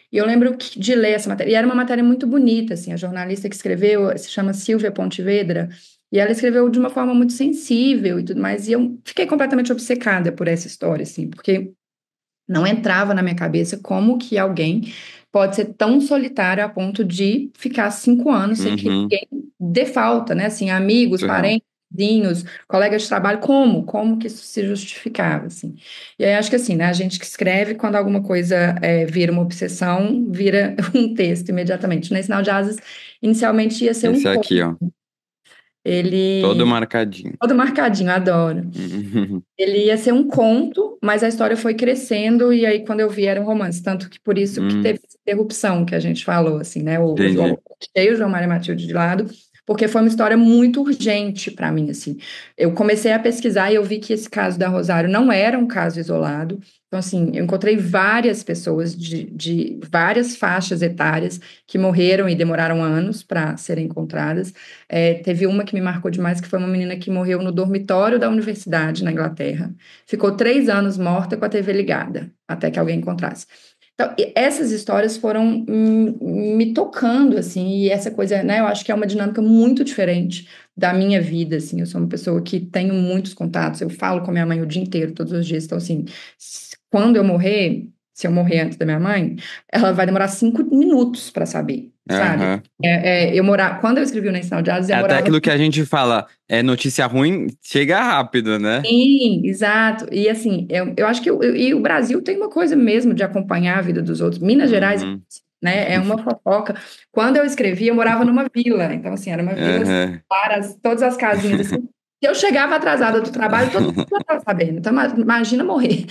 S2: E eu lembro de ler essa matéria, e era uma matéria muito bonita, assim, a jornalista que escreveu se chama Silvia Pontevedra, e ela escreveu de uma forma muito sensível e tudo mais, e eu fiquei completamente obcecada por essa história, assim, porque não entrava na minha cabeça como que alguém pode ser tão solitário a ponto de ficar 5 anos sem que
S1: Uhum.
S2: ninguém dê falta, né? Assim, amigos,
S1: Surreal.
S2: parentes, vizinhos, colegas de trabalho, como que isso se justificava, assim. E aí acho que assim, né? A gente que escreve, quando alguma coisa vira uma obsessão, vira um texto imediatamente. No Sinal de Asas, inicialmente ia ser um
S1: Esse
S2: conto.
S1: aqui, ó. Todo
S2: Ele
S1: marcadinho.
S2: todo marcadinho, adoro.
S1: Uhum.
S2: Ele ia ser um conto, mas a história foi crescendo, e aí quando eu vi era um romance, tanto que por isso que teve essa interrupção que a gente falou, assim, né? O João,
S1: Entendi.
S2: deixei o João Mário e Matilde de lado, porque foi uma história muito urgente para mim, assim. Eu comecei a pesquisar e eu vi que esse caso da Rosário não era um caso isolado. Então, assim, eu encontrei várias pessoas de várias faixas etárias que morreram e demoraram anos para serem encontradas. Teve uma que me marcou demais, que foi uma menina que morreu no dormitório da universidade na Inglaterra. Ficou 3 anos morta com a TV ligada, até que alguém encontrasse. Então, essas histórias foram me tocando, assim, e essa coisa, né, eu acho que é uma dinâmica muito diferente da minha vida, assim, eu sou uma pessoa que tenho muitos contatos, eu falo com a minha mãe o dia inteiro, todos os dias, então, assim, quando eu morrer, se eu morrer antes da minha mãe, ela vai demorar 5 minutos para saber, sabe?
S1: Aham.
S2: Quando eu escrevi o Nem Sinal de Asas,
S1: É
S2: eu
S1: até
S2: morava.
S1: aquilo que a gente fala, é notícia ruim, chega rápido, né?
S2: Sim, exato. E assim, eu acho que e o Brasil tem uma coisa mesmo de acompanhar a vida dos outros. Minas Gerais,
S1: Uhum.
S2: né, é uma fofoca. Quando eu escrevi, eu morava numa vila. Então, assim, era uma vila assim,
S1: Aham.
S2: todas as casinhas assim. Se eu chegava atrasada do trabalho, todo mundo estava sabendo. Então, imagina morrer.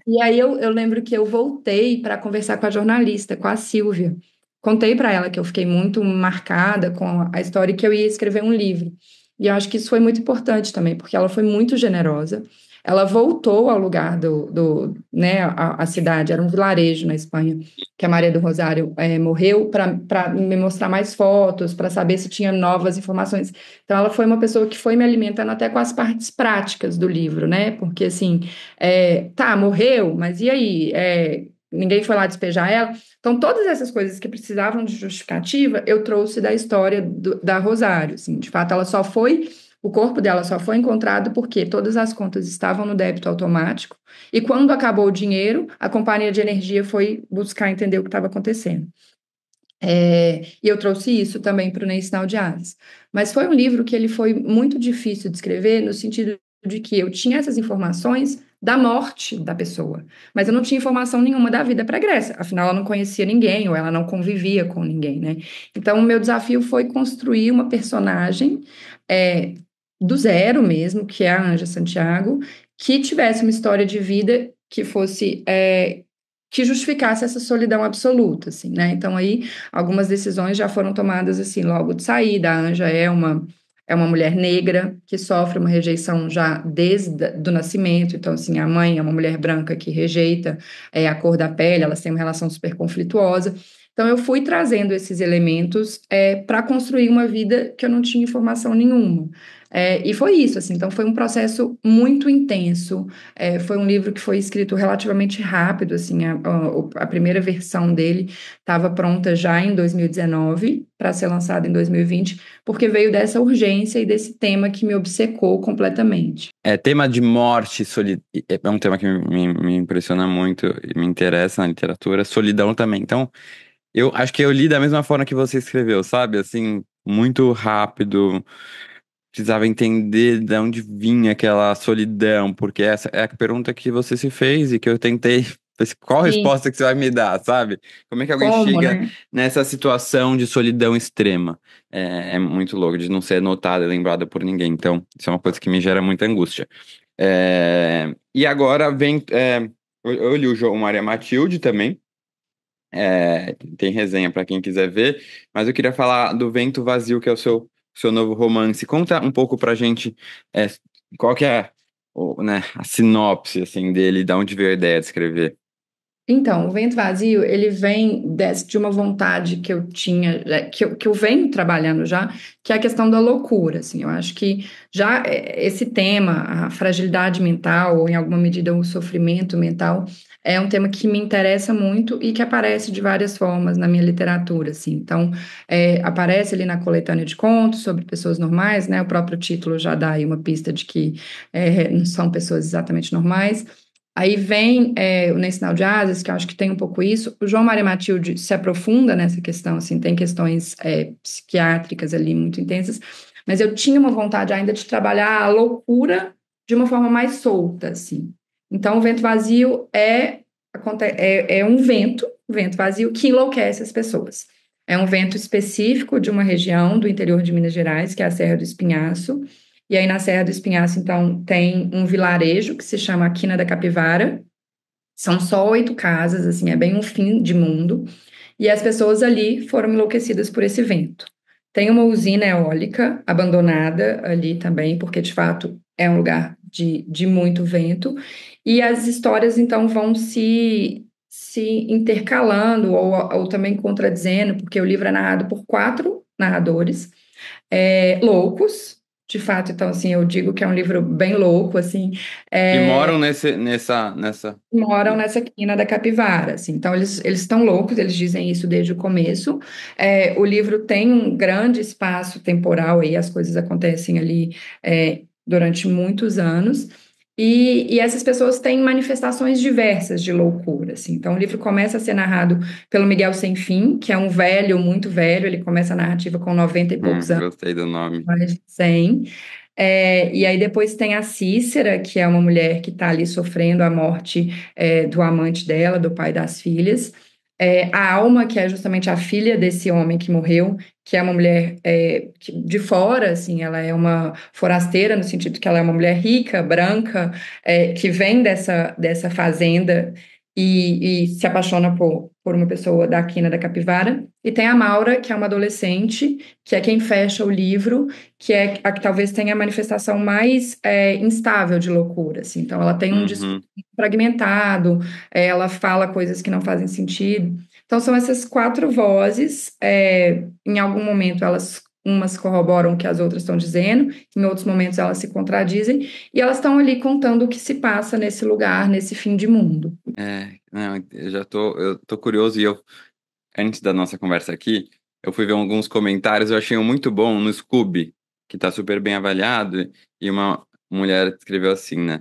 S2: E aí eu lembro que eu voltei para conversar com a jornalista, com a Silvia. Contei para ela que eu fiquei muito marcada com a história e que eu ia escrever um livro. E eu acho que isso foi muito importante também, porque ela foi muito generosa. Ela voltou ao lugar né, a cidade, era um vilarejo na Espanha, que a Maria do Rosário morreu, para me mostrar mais fotos, para saber se tinha novas informações. Então, ela foi uma pessoa que foi me alimentando até com as partes práticas do livro, né? Porque, assim, tá, morreu, mas e aí? Ninguém foi lá despejar ela? Então, todas essas coisas que precisavam de justificativa, eu trouxe da história da Rosário, assim, de fato, o corpo dela só foi encontrado porque todas as contas estavam no débito automático, e quando acabou o dinheiro, a companhia de energia foi buscar entender o que estava acontecendo. E eu trouxe isso também para o Ney Sinal de Asas. Mas foi um livro que ele foi muito difícil de escrever, no sentido de que eu tinha essas informações da morte da pessoa, mas eu não tinha informação nenhuma da vida pregressa, afinal ela não conhecia ninguém, ou ela não convivia com ninguém, né? Então o meu desafio foi construir uma personagem é, do zero mesmo, que é a Anja Santiago, que tivesse uma história de vida que fosse que justificasse essa solidão absoluta, assim, né? Então aí algumas decisões já foram tomadas assim logo de saída. A Anja é uma mulher negra que sofre uma rejeição já desde do nascimento. Então, assim, a mãe é uma mulher branca que rejeita a cor da pele, elas têm uma relação super conflituosa. Então, eu fui trazendo esses elementos para construir uma vida que eu não tinha informação nenhuma. E foi isso, assim. Então, foi um processo muito intenso. Foi um livro que foi escrito relativamente rápido, assim. A primeira versão dele estava pronta já em 2019 para ser lançada em 2020, porque veio dessa urgência e desse tema que me obcecou completamente.
S1: Tema de morte, é um tema que me impressiona muito e me interessa na literatura. Solidão também. Então, eu acho que eu li da mesma forma que você escreveu, sabe? Assim, muito rápido. Precisava entender de onde vinha aquela solidão, porque essa é a pergunta que você se fez e que eu tentei. Qual
S2: Sim,
S1: resposta que você vai me dar, sabe? Como é que alguém
S2: como,
S1: chega
S2: né?
S1: nessa situação de solidão extrema? É muito louco, de não ser notada e lembrada por ninguém. Então, isso é uma coisa que me gera muita angústia. E agora vem. Eu li o João Maria Matilde também. Tem resenha para quem quiser ver, mas eu queria falar do Vento Vazio, que é o seu novo romance. Conta um pouco pra gente é, qual que é a sinopse assim, dele, de onde veio a ideia de escrever.
S2: Então, o vento vazio, ele vem de uma vontade que eu tinha, que eu venho trabalhando já, que é a questão da loucura, assim. Eu acho que já esse tema, a fragilidade mental, ou em alguma medida o sofrimento mental, é um tema que me interessa muito e que aparece de várias formas na minha literatura, assim. Então, aparece ali na coletânea de contos sobre pessoas normais, né? O próprio título já dá aí uma pista de que não são pessoas exatamente normais. Aí vem o Nem Sinal de Asas, que eu acho que tem um pouco isso. O João Mário Matilde se aprofunda nessa questão, assim, tem questões psiquiátricas ali muito intensas, mas eu tinha uma vontade ainda de trabalhar a loucura de uma forma mais solta, assim. Então, o vento vazio é um vento vazio que enlouquece as pessoas. É um vento específico de uma região do interior de Minas Gerais, que é a Serra do Espinhaço, e aí na Serra do Espinhaço, então, tem um vilarejo que se chama Quina da Capivara. São só 8 casas, assim, é bem um fim de mundo. E as pessoas ali foram enlouquecidas por esse vento. Tem uma usina eólica abandonada ali também, porque de fato é um lugar de muito vento. E as histórias, então, vão se intercalando ou também contradizendo, porque o livro é narrado por 4 narradores loucos, de fato, então, assim, eu digo que é um livro bem louco, assim,
S1: Que
S2: é,
S1: moram nessa.
S2: moram nessa quina da capivara, assim, então eles estão loucos, eles dizem isso desde o começo. O livro tem um grande espaço temporal aí, as coisas acontecem ali durante muitos anos, e essas pessoas têm manifestações diversas de loucura, assim. Então o livro começa a ser narrado pelo Miguel Senfim, que é um velho, muito velho, ele começa a narrativa com 90 e poucos anos,
S1: Gostei do nome.
S2: mais de 100. E aí depois tem a Cícera, que é uma mulher que está ali sofrendo a morte do amante dela, do pai das filhas. A Alma, que é justamente a filha desse homem que morreu, que é uma mulher de fora, assim, ela é uma forasteira, no sentido que ela é uma mulher rica, branca, que vem dessa fazenda e se apaixona por uma pessoa da quina da Capivara. E tem a Maura, que é uma adolescente, que é quem fecha o livro, que é a que talvez tenha a manifestação mais instável de loucura, assim. Então, ela tem um discurso
S1: Uhum.
S2: fragmentado, ela fala coisas que não fazem sentido. Então, são essas 4 vozes, em algum momento umas corroboram o que as outras estão dizendo, em outros momentos elas se contradizem, e elas estão ali contando o que se passa nesse lugar, nesse fim de mundo.
S1: Não, eu tô curioso antes da nossa conversa aqui, eu fui ver alguns comentários, eu achei um muito bom no Scooby, que tá super bem avaliado, e uma mulher escreveu assim, né?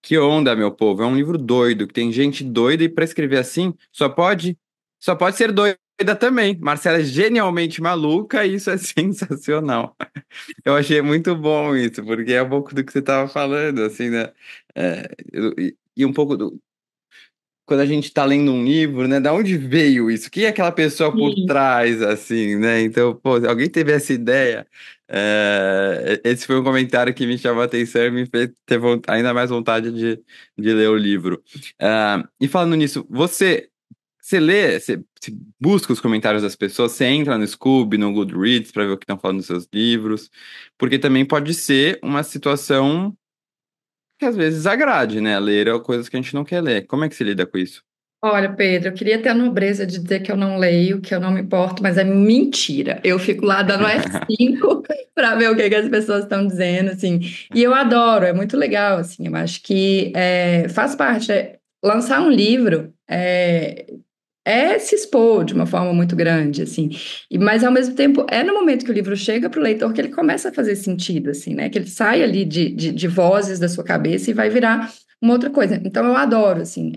S1: Que onda, meu povo, é um livro doido, que tem gente doida e pra escrever assim, só pode ser doida também. Marcela é genialmente maluca e isso é sensacional. Eu achei muito bom isso, porque é um pouco do que você tava falando, assim, né? E um pouco quando a gente tá lendo um livro, né? Da onde veio isso? Quem é aquela pessoa por
S2: Sim.
S1: trás, assim, né? Então, pô, se alguém teve essa ideia, esse foi um comentário que me chamou a atenção e me fez ter ainda mais vontade de ler o livro. E falando nisso, você lê, você busca os comentários das pessoas, você entra no Scoob, no Goodreads, para ver o que estão falando dos seus livros, porque também pode ser uma situação que às vezes agrade, né? Ler coisas que a gente não quer ler. Como é que se lida com isso?
S2: Olha, Pedro, eu queria ter a nobreza de dizer que eu não leio, que eu não me importo, mas é mentira. Eu fico lá dando F5 para ver o que as pessoas estão dizendo, assim. E eu adoro, é muito legal, assim. Eu acho que faz parte. Lançar um livro se expor de uma forma muito grande, assim. Mas, ao mesmo tempo, é no momento que o livro chega para o leitor que ele começa a fazer sentido, assim, né? Que ele sai ali de vozes da sua cabeça e vai virar uma outra coisa. Então, eu adoro, assim.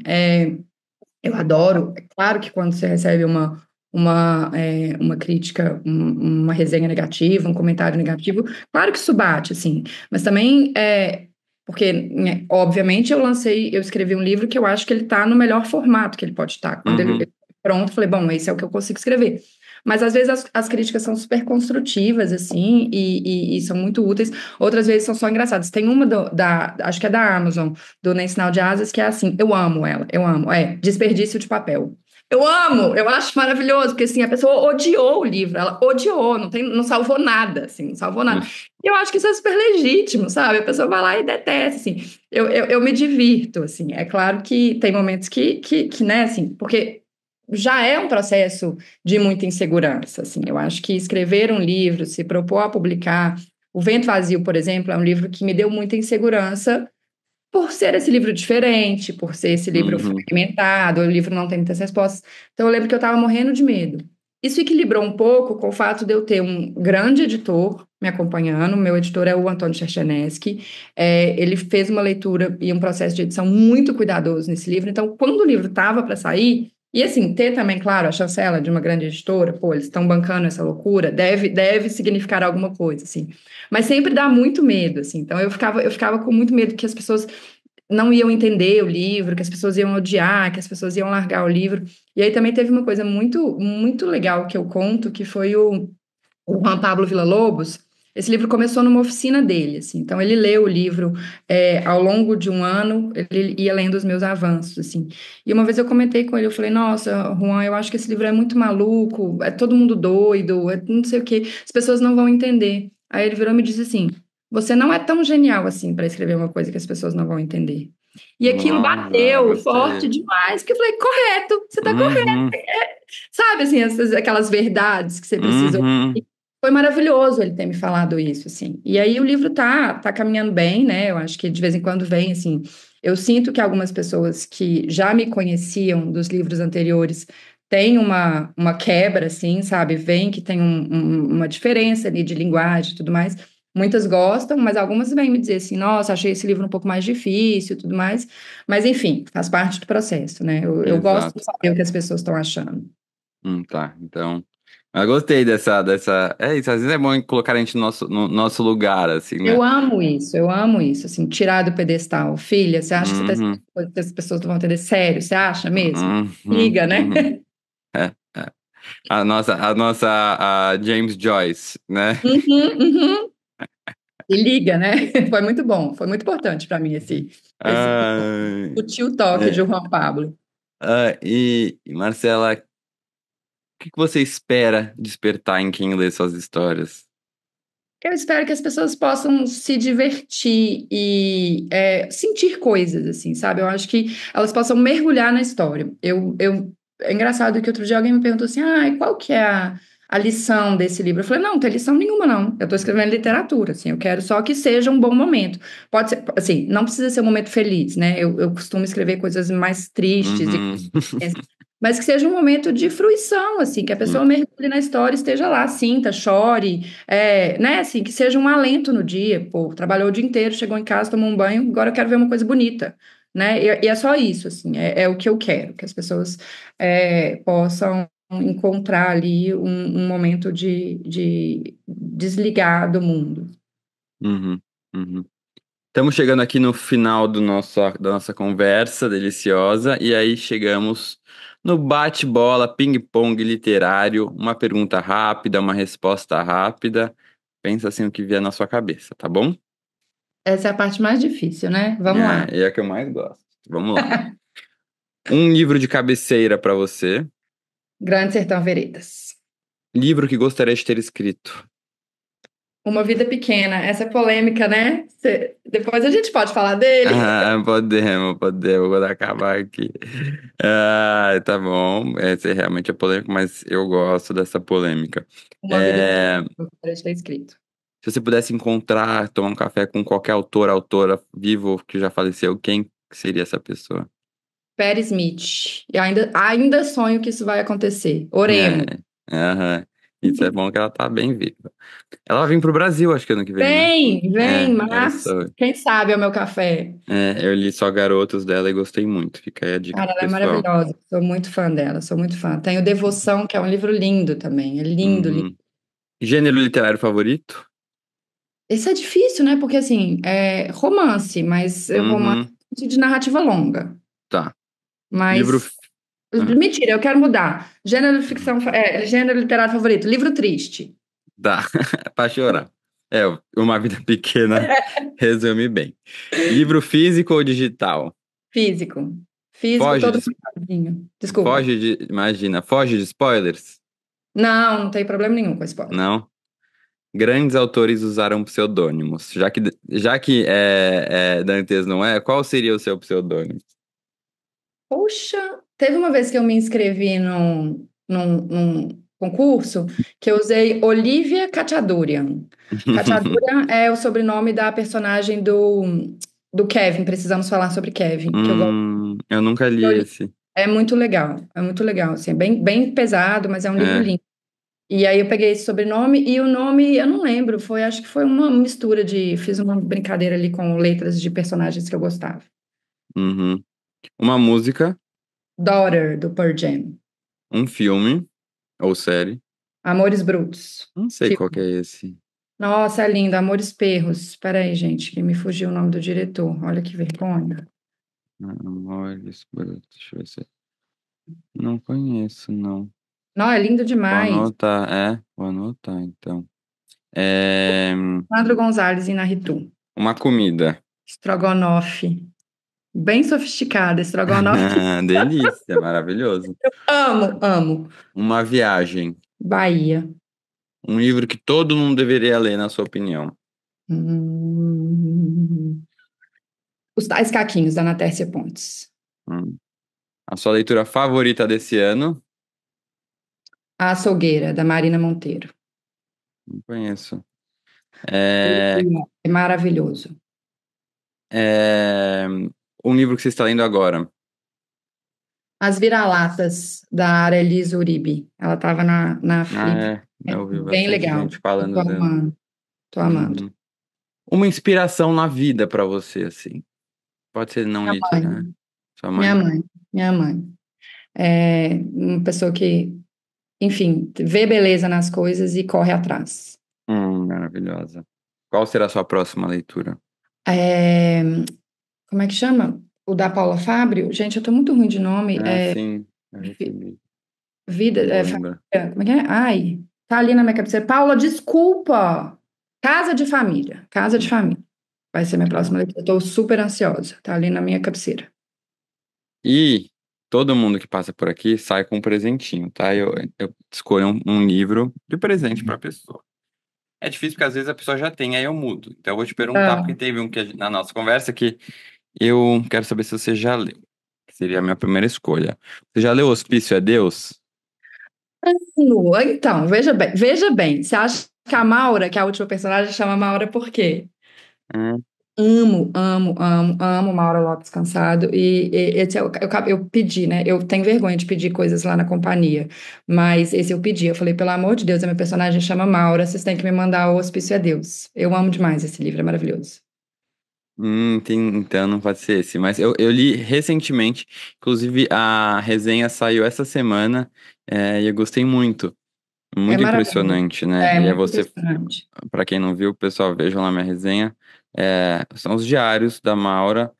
S2: Eu adoro, é claro que quando você recebe uma crítica, uma resenha negativa, um comentário negativo, claro que isso bate, assim, mas também porque, né, obviamente, eu escrevi um livro que eu acho que ele está no melhor formato que ele pode estar. Quando ele
S1: Uhum.
S2: pronto, eu falei, bom, esse é o que eu consigo escrever. Mas às vezes as críticas são super construtivas, assim, e são muito úteis. Outras vezes são só engraçadas. Tem uma acho que é da Amazon, do Nem Sinal de Asas, que é assim, eu amo ela, eu amo. Desperdício de papel. Eu amo, eu acho maravilhoso, porque assim, a pessoa odiou o livro, ela odiou, não salvou nada, assim, não salvou nada. E eu acho que isso é super legítimo, sabe? A pessoa vai lá e detesta, assim. Eu me divirto, assim. É claro que tem momentos que, né, assim, porque já é um processo de muita insegurança, assim. Eu acho que escrever um livro, se propor a publicar, O Vento Vazio, por exemplo, é um livro que me deu muita insegurança por ser esse livro diferente, por ser esse livro
S1: Uhum,
S2: fragmentado, o livro não tem muitas respostas. Então eu lembro que eu estava morrendo de medo. Isso equilibrou um pouco com o fato de eu ter um grande editor me acompanhando. Meu editor é o Antônio Cherchenesky. Ele fez uma leitura e um processo de edição muito cuidadoso nesse livro. Então, quando o livro estava para sair, e assim, ter também, claro, a chancela de uma grande editora, pô, eles estão bancando essa loucura, deve significar alguma coisa, assim. Mas sempre dá muito medo, assim. Então eu ficava com muito medo que as pessoas não iam entender o livro, que as pessoas iam odiar, que as pessoas iam largar o livro. E aí também teve uma coisa muito, muito legal que eu conto, que foi o Juan Pablo Villa-Lobos. Esse livro começou numa oficina dele, assim. Então ele leu o livro ao longo de um ano, ele ia lendo os meus avanços, assim. E uma vez eu comentei com ele, eu falei, nossa, Juan, eu acho que esse livro é muito maluco, é todo mundo doido, é não sei o quê, as pessoas não vão entender. Aí ele virou e me disse assim, você não é tão genial assim para escrever uma coisa que as pessoas não vão entender. E aquilo
S1: nossa,
S2: bateu forte
S1: gostei.
S2: demais, porque eu falei, correto, você está correto.
S1: Uhum,
S2: Sabe, assim, aquelas verdades que você precisa.
S1: uhum,
S2: Foi maravilhoso ele ter me falado isso, assim. E aí o livro tá caminhando bem, né? Eu acho que de vez em quando vem, assim. Eu sinto que algumas pessoas que já me conheciam dos livros anteriores têm uma quebra, assim, sabe? Vem que tem uma diferença ali de linguagem e tudo mais. Muitas gostam, mas algumas vêm me dizer assim, nossa, achei esse livro um pouco mais difícil e tudo mais. Mas, enfim, faz parte do processo, né? Eu gosto de
S1: exato.
S2: saber o que as pessoas estão achando.
S1: Tá. Então, eu gostei dessa. É isso, às vezes é bom colocar a gente no nosso lugar, assim, né?
S2: Eu amo isso, assim, tirar do pedestal. Filha, você acha que você está
S1: Uhum,
S2: escrevendo coisa que as pessoas não vão entender? Sério, você acha mesmo?
S1: uhum,
S2: Liga, né?
S1: uhum. É, é. A nossa a James Joyce, né?
S2: Uhum, uhum. E liga, né? Foi muito bom, foi muito importante para mim esse
S1: Ai,
S2: sutil toque de
S1: é.
S2: Juan Pablo.
S1: E, Marcela, o que você espera despertar em quem lê suas histórias?
S2: Eu espero que as pessoas possam se divertir e sentir coisas, assim, sabe? Eu acho que elas possam mergulhar na história. É engraçado que outro dia alguém me perguntou assim, qual que é a lição desse livro? Eu falei, não tem lição nenhuma, não. Eu estou escrevendo literatura, assim, eu quero só que seja um bom momento. Pode ser, assim, não precisa ser um momento feliz, né? Eu costumo escrever coisas mais tristes e
S1: Uhum.
S2: mas que seja um momento de fruição, assim, que a pessoa mergulhe na história, esteja lá, sinta, chore, né, assim, que seja um alento no dia, pô, trabalhou o dia inteiro, chegou em casa, tomou um banho, agora eu quero ver uma coisa bonita, né, e é só isso, assim, é o que eu quero, que as pessoas possam encontrar ali um momento de desligar do mundo.
S1: Uhum, uhum. Estamos chegando aqui no final da nossa conversa deliciosa, e aí chegamos no bate-bola, ping-pong literário, uma pergunta rápida, uma resposta rápida. Pensa assim o que vier na sua cabeça, tá bom?
S2: Essa é a parte mais difícil, né? Vamos lá.
S1: É a que eu mais gosto. Vamos lá. Um livro de cabeceira para você.
S2: Grande Sertão Veredas.
S1: Livro que gostaria de ter escrito.
S2: Uma Vida Pequena, essa é polêmica, né? Depois a gente pode falar dele.
S1: Podemos, vou acabar aqui. Ah, tá bom. Esse realmente é polêmico, mas eu gosto dessa polêmica.
S2: Uma Vida Pequena,
S1: É,
S2: gostaria de ter escrito.
S1: se você pudesse encontrar, tomar um café com qualquer autora vivo que já faleceu, quem seria essa pessoa?
S2: Perry Smith. E ainda sonho que isso vai acontecer.
S1: É,
S2: Oremos.
S1: aham. Isso é bom que ela tá bem viva. Ela vai vir pro Brasil, acho que ano que vem, né?
S2: Vem,
S1: Eu
S2: março.
S1: sou.
S2: Quem sabe é o meu café.
S1: Eu li só Garotos dela e gostei muito. Fica aí a dica
S2: Cara,
S1: pro
S2: ela é
S1: pessoal.
S2: maravilhosa. Sou muito fã dela, sou muito fã. Tenho Devoção, que é um livro lindo também. É lindo, lindo.
S1: Uhum. Gênero literário favorito?
S2: Esse é difícil, né? Porque, assim, é romance, mas é romance
S1: Uhum.
S2: de narrativa longa.
S1: Tá. Livro.
S2: Mas
S1: Ah,
S2: mentira, eu quero mudar. Gênero de ficção, gênero literário favorito, livro triste.
S1: tá. Pra chorar. É, Uma Vida Pequena resume bem. Livro físico ou digital?
S2: Físico. Físico,
S1: Foge
S2: todo
S1: de,
S2: sozinho. Desculpa.
S1: imagina, foge de spoilers?
S2: Não, não tem problema nenhum com spoiler.
S1: Não. Grandes autores usaram pseudônimos. Já que Dantes não é, qual seria o seu pseudônimo?
S2: Poxa, teve uma vez que eu me inscrevi num concurso que eu usei Olivia Chatadurian. Chatadurian é o sobrenome da personagem do Kevin. Precisamos falar sobre Kevin, que eu gosto.
S1: Eu nunca li esse.
S2: É muito legal, assim, é bem pesado, mas é um livro
S1: É.
S2: lindo. E aí eu peguei esse sobrenome e o nome, eu não lembro, acho que foi uma mistura fiz uma brincadeira ali com letras de personagens que eu gostava.
S1: Uhum. Uma música,
S2: Daughter, do Pearl Jam.
S1: um filme ou série.
S2: Amores Brutos.
S1: Não sei qual que é esse.
S2: Nossa, é lindo, Amores Perros. Espera aí, gente, que me fugiu o nome do diretor. Olha que vergonha.
S1: Amores Brutos, deixa eu ver se. Não conheço, não.
S2: Não, é lindo
S1: Vou
S2: demais.
S1: anotar, vou anotar então. É,
S2: Sandro Gonzalez e Inarritu.
S1: uma comida.
S2: Estrogonofe. Bem sofisticada, estrogonofe.
S1: Delícia, maravilhoso.
S2: Amo, amo.
S1: Uma viagem.
S2: Bahia.
S1: Um livro que todo mundo deveria ler, na sua opinião.
S2: Hum. Os Tais Caquinhos, da Ana Tércia Pontes.
S1: Hum. A sua leitura favorita desse ano?
S2: A Açougueira, da Marina Monteiro.
S1: Não conheço. É,
S2: É maravilhoso.
S1: é, um livro que você está lendo agora.
S2: As Vira-Latas, da Arelise Uribe. Ela estava na Flip. É
S1: Eu ouvi
S2: bem
S1: bastante
S2: legal.
S1: gente
S2: Eu tô
S1: falando dela.
S2: amando. Tô amando.
S1: Uhum. Uma inspiração na vida pra você, assim. Pode ser não
S2: Minha
S1: literário.
S2: mãe.
S1: Sua
S2: Minha
S1: mãe?
S2: mãe. Minha mãe. É uma pessoa que, enfim, vê beleza nas coisas e corre atrás.
S1: Maravilhosa. Qual será a sua próxima leitura?
S2: É, como é que chama? O da Paula Fábio? Gente, eu tô muito ruim de nome.
S1: Ah, sim, eu
S2: Vi-
S1: recebi.
S2: Vida,
S1: Não vou lembrar.
S2: família, como é que é? Ai, tá ali na minha cabeceira. Paula, desculpa! Casa de Família. Casa de
S1: Hum,
S2: Família. Vai ser minha
S1: tá.
S2: próxima leitura. Eu tô super ansiosa. Tá ali na minha cabeceira.
S1: E todo mundo que passa por aqui sai com um presentinho, tá? Eu escolho um livro de presente pra pessoa. É difícil porque às vezes a pessoa já tem, aí eu mudo. Então eu vou te perguntar,
S2: Ah,
S1: porque teve na nossa conversa que eu quero saber se você já leu. Que seria a minha primeira escolha. Você já leu Hospício é Deus?
S2: Nua. Então, veja bem, veja bem. Você acha que a Maura, que é a última personagem, chama Maura por quê?
S1: Hum,
S2: Amo, amo, amo, amo Maura Lopes Cansado. E esse eu pedi, né? Eu tenho vergonha de pedir coisas lá na companhia, mas esse eu pedi. Eu falei, pelo amor de Deus, a minha personagem chama Maura, vocês têm que me mandar o Hospício é Deus. Eu amo demais esse livro, é maravilhoso.
S1: então não pode ser esse. Mas eu li recentemente, inclusive a resenha saiu essa semana, e eu gostei muito.
S2: É
S1: Muito
S2: maravilhoso.
S1: impressionante, né?
S2: É
S1: E é
S2: muito
S1: você,
S2: impressionante.
S1: para quem não viu, pessoal, vejam lá minha resenha. São os diários da Maura,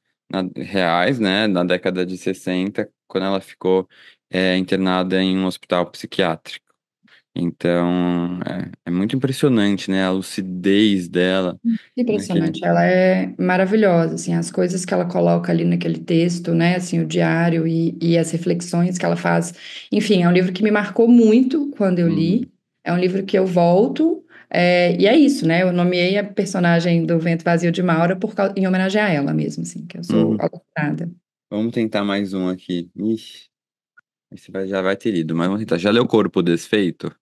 S1: reais, né? Na década de 60 quando ela ficou internada em um hospital psiquiátrico. Então, é muito impressionante, né? A lucidez dela naquele.
S2: Impressionante, ela é maravilhosa, assim, as coisas que ela coloca ali naquele texto, né, assim, o diário e as reflexões que ela faz. Enfim, é um livro que me marcou muito quando eu
S1: Uhum,
S2: li, é um livro que eu volto, e é isso, né, eu nomeei a personagem do Vento Vazio de Maura em homenagem a ela mesmo, assim, que eu sou
S1: uhum.
S2: alucinada.
S1: Vamos tentar mais um aqui. Ixi, já vai ter lido, mas vamos tentar. Já leu Corpo Desfeito?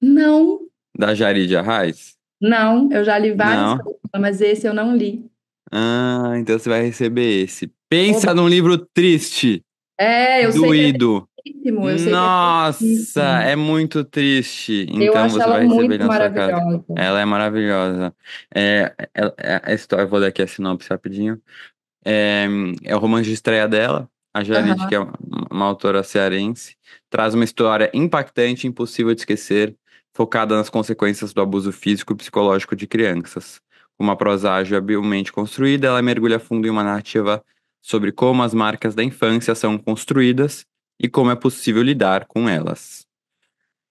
S2: Não,
S1: Da Jari de Arraes?
S2: não, eu já li várias
S1: Não.
S2: coisas, mas esse eu não li.
S1: Então você vai receber esse.
S2: Oba.
S1: Pensa num livro triste,
S2: Eu sei que é
S1: doído.
S2: tristíssimo, eu sei que é
S1: Nossa,
S2: tristíssimo.
S1: é muito triste.
S2: Eu
S1: Então
S2: acho
S1: você
S2: ela
S1: vai receber ele
S2: muito
S1: na sua casa.
S2: maravilhosa.
S1: Ela é maravilhosa. A história, eu vou dar aqui a sinopse rapidinho. É, é o romance de estreia dela. A Jarid, que é uma autora cearense, traz uma história impactante e impossível de esquecer, focada nas consequências do abuso físico e psicológico de crianças. Com uma prosa ágil e habilmente construída, ela mergulha fundo em uma narrativa sobre como as marcas da infância são construídas e como é possível lidar com elas.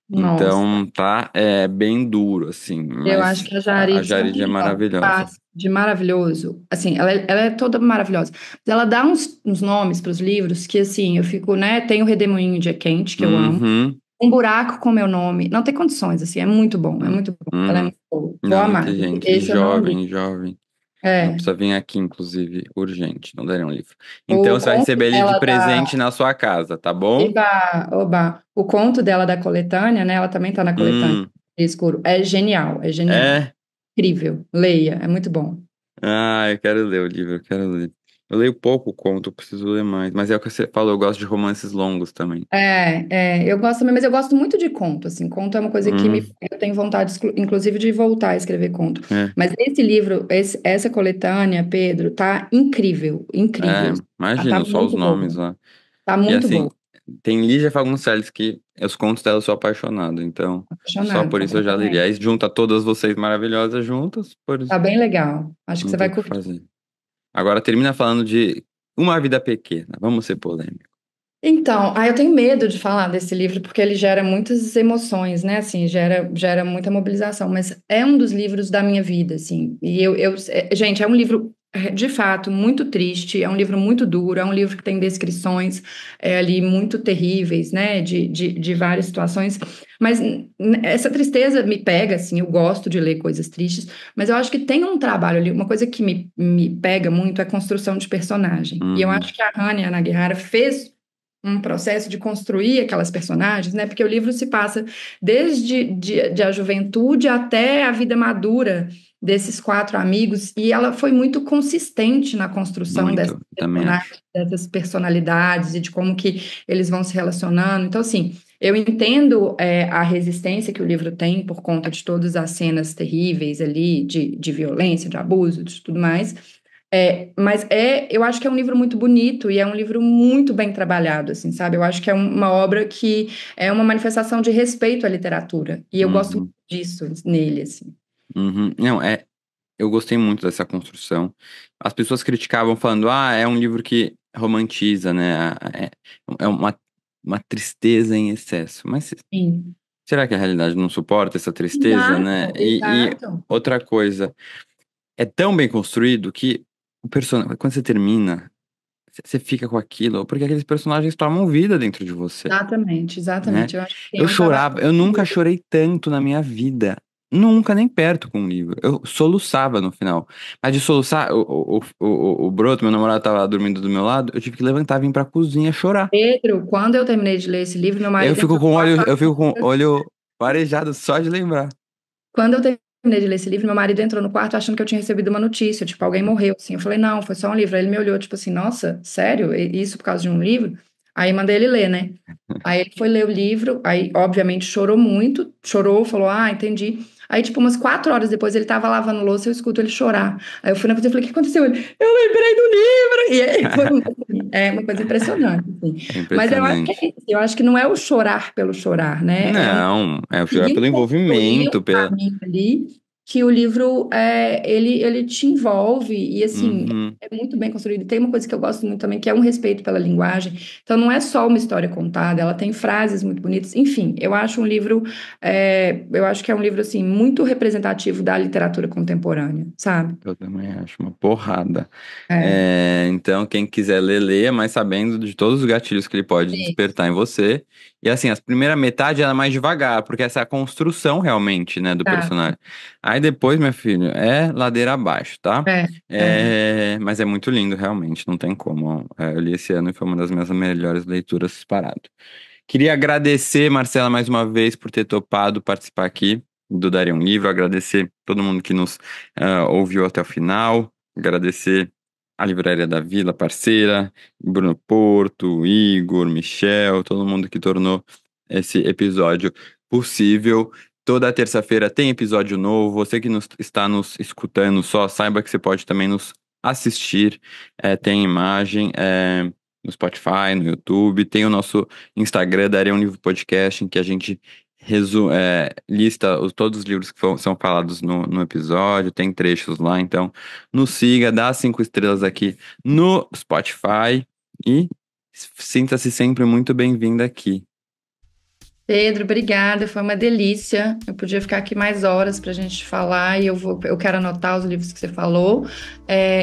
S2: Nossa,
S1: Então, tá, bem duro, assim,
S2: eu acho
S1: mas
S2: que a
S1: a
S2: Jarid
S1: Jarid é
S2: sabe, ó,
S1: maravilhosa.
S2: de maravilhoso, assim, ela é toda maravilhosa. Mas ela dá uns nomes para os livros que, assim, eu fico, né? Tem o Redemoinho de Quente, que eu amo.
S1: Uhum,
S2: Um Buraco com Meu Nome. Não tem condições, assim, é muito bom, é
S1: uhum,
S2: muito bom. Ela é
S1: uhum.
S2: muito boa. Vou
S1: Não,
S2: amar.
S1: muita gente
S2: Esse eu não li.
S1: jovem, jovem. Ela
S2: É.
S1: precisa vir aqui, inclusive, urgente, não daria um livro. Então
S2: O
S1: você vai
S2: conto
S1: receber ele de
S2: dela
S1: presente na sua casa, tá bom?
S2: Eba, oba. O conto dela da coletânea, né? Ela também tá na coletânea
S1: Hum,
S2: Escuro. É genial, é genial.
S1: é?
S2: Incrível. Leia, é muito bom.
S1: Ah, eu quero ler o livro, eu quero ler. Eu leio pouco conto, eu preciso ler mais. Mas é o que você falou, eu gosto de romances longos também.
S2: Eu gosto também, mas eu gosto muito de conto, assim, conto é uma coisa que
S1: Uhum,
S2: eu tenho vontade, inclusive, de voltar a escrever conto.
S1: é,
S2: Mas esse livro, essa coletânea, Pedro, tá incrível, incrível. Tá
S1: imagino, só os
S2: muito
S1: nomes
S2: boa,
S1: lá.
S2: tá
S1: E
S2: muito
S1: assim,
S2: boa.
S1: tem Lígia Fagundes que os contos dela eu sou apaixonado, então só
S2: Apaixonada,
S1: por isso eu já leria.
S2: completamente.
S1: Aí junta todas vocês maravilhosas juntas, por
S2: Tá
S1: isso
S2: bem legal. Acho que
S1: não
S2: você
S1: tem
S2: vai
S1: o que
S2: curtir.
S1: fazer. Agora termina falando de Uma Vida Pequena. Vamos ser polêmicos.
S2: Então, eu tenho medo de falar desse livro porque ele gera muitas emoções, né? Assim, gera muita mobilização, mas é um dos livros da minha vida, assim. Gente, é um livro de fato muito triste, é um livro muito duro, é um livro que tem descrições ali muito terríveis, né? De várias situações, mas essa tristeza me pega, assim. Eu gosto de ler coisas tristes, mas eu acho que tem um trabalho ali, uma coisa que me pega muito é a construção de personagem. E eu
S1: Uhum,
S2: acho que a Hanya Nagihara fez um processo de construir aquelas personagens, né? Porque o livro se passa desde de a juventude até a vida madura desses quatro amigos, e ela foi muito consistente na construção dessas
S1: muito, também
S2: personagens,
S1: acho.
S2: dessas personalidades e de como que eles vão se relacionando. Então, assim, eu entendo a resistência que o livro tem por conta de todas as cenas terríveis ali, de violência, de abuso, de tudo mais. Eu acho que é um livro muito bonito e é um livro muito bem trabalhado, assim, sabe? Eu acho que é uma obra que é uma manifestação de respeito à literatura. E eu gosto muito
S1: Uhum,
S2: disso nele, assim.
S1: uhum. Não, eu gostei muito dessa construção. As pessoas criticavam falando, é um livro que romantiza, né? É uma tristeza em excesso. Mas
S2: Sim.
S1: será que a realidade não suporta essa tristeza, né?
S2: Exato,
S1: E
S2: exato.
S1: outra coisa, é tão bem construído que o personagem, quando você termina, você fica com aquilo, porque aqueles personagens tomam vida dentro de você,
S2: Exatamente,
S1: né?
S2: exatamente. Eu acho que tem
S1: Eu
S2: um trabalho
S1: chorava, eu
S2: muito
S1: nunca
S2: bonito.
S1: chorei tanto na minha vida. Nunca, nem perto com um livro. Eu soluçava no final. Mas de soluçar, o Broto, meu namorado, tava lá dormindo do meu lado, eu tive que levantar e vir pra cozinha chorar.
S2: Pedro, quando eu terminei de ler esse livro, meu marido entrou no quarto.
S1: Eu fico com o olho parejado só de lembrar.
S2: Quando eu terminei de ler esse livro, meu marido entrou no quarto achando que eu tinha recebido uma notícia, tipo, alguém morreu, assim. Eu falei, não, foi só um livro. Aí ele me olhou, tipo assim, nossa, sério? Isso por causa de um livro? Aí mandei ele ler, né? Aí ele foi ler o livro, aí, obviamente, chorou muito, chorou, falou, entendi. Aí, tipo, umas 4 horas depois, ele tava lavando louça, eu escuto ele chorar. Aí eu fui na cozinha e falei, o que aconteceu? Ele, eu lembrei do livro! E aí foi uma coisa impressionante, assim.
S1: É
S2: Mas eu acho que
S1: impressionante.
S2: é isso, eu acho que não é o chorar pelo chorar, né? É um
S1: Não, é o chorar
S2: conseguiu
S1: pelo
S2: construir
S1: envolvimento,
S2: um
S1: pela.
S2: caminho ali que o livro ele te envolve e assim
S1: Uhum.
S2: é muito bem construído. Tem uma coisa que eu gosto muito também, que é um respeito pela linguagem. Então não é só uma história contada, ela tem frases muito bonitas. Enfim, eu acho um livro, eu acho que é um livro assim muito representativo da literatura contemporânea, sabe?
S1: Eu também acho uma porrada.
S2: É,
S1: Então, quem quiser ler, leia, mas sabendo de todos os gatilhos que ele pode
S2: isso,
S1: despertar em você. E assim, a primeira metade ela é mais devagar, porque essa é a construção realmente, né, do
S2: tá.
S1: personagem. Aí depois, meu filho, é ladeira abaixo, tá?
S2: É, é.
S1: Mas é muito lindo, realmente, não tem como. Eu li esse ano e foi uma das minhas melhores leituras disparado. Queria agradecer, Marcela, mais uma vez por ter topado participar aqui do Daria um Livro, agradecer todo mundo que nos ouviu até o final, agradecer a Livraria da Vila, parceira, Bruno Porto, Igor, Michel, todo mundo que tornou esse episódio possível. Toda terça-feira tem episódio novo. Você que está nos escutando só, saiba que você pode também nos assistir. Tem imagem no Spotify, no YouTube. Tem o nosso Instagram, Daria um Livro Podcast, em que a gente lista todos os livros que são falados no episódio. Tem trechos lá, então nos siga, dá 5 estrelas aqui no Spotify e sinta-se sempre muito bem-vindo aqui.
S2: Pedro, obrigada, foi uma delícia. Eu podia ficar aqui mais horas para a gente falar e eu quero anotar os livros que você falou.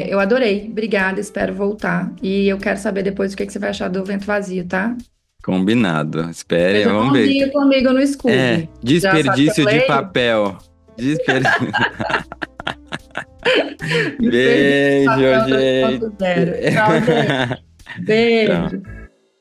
S2: Eu adorei, obrigada, espero voltar. E eu quero saber depois o que você vai achar do Vento Vazio, tá?
S1: Combinado. Espere,
S2: Fez um
S1: vamos ver.
S2: mãozinho comigo no Scooby. Já sabe que eu
S1: Desperdício de
S2: leio?
S1: papel. Desperdício.
S2: Desperdício de
S1: Beijo,
S2: papel
S1: gente.
S2: 2.0. Tchau, gente.
S1: Tchau.
S2: Beijo.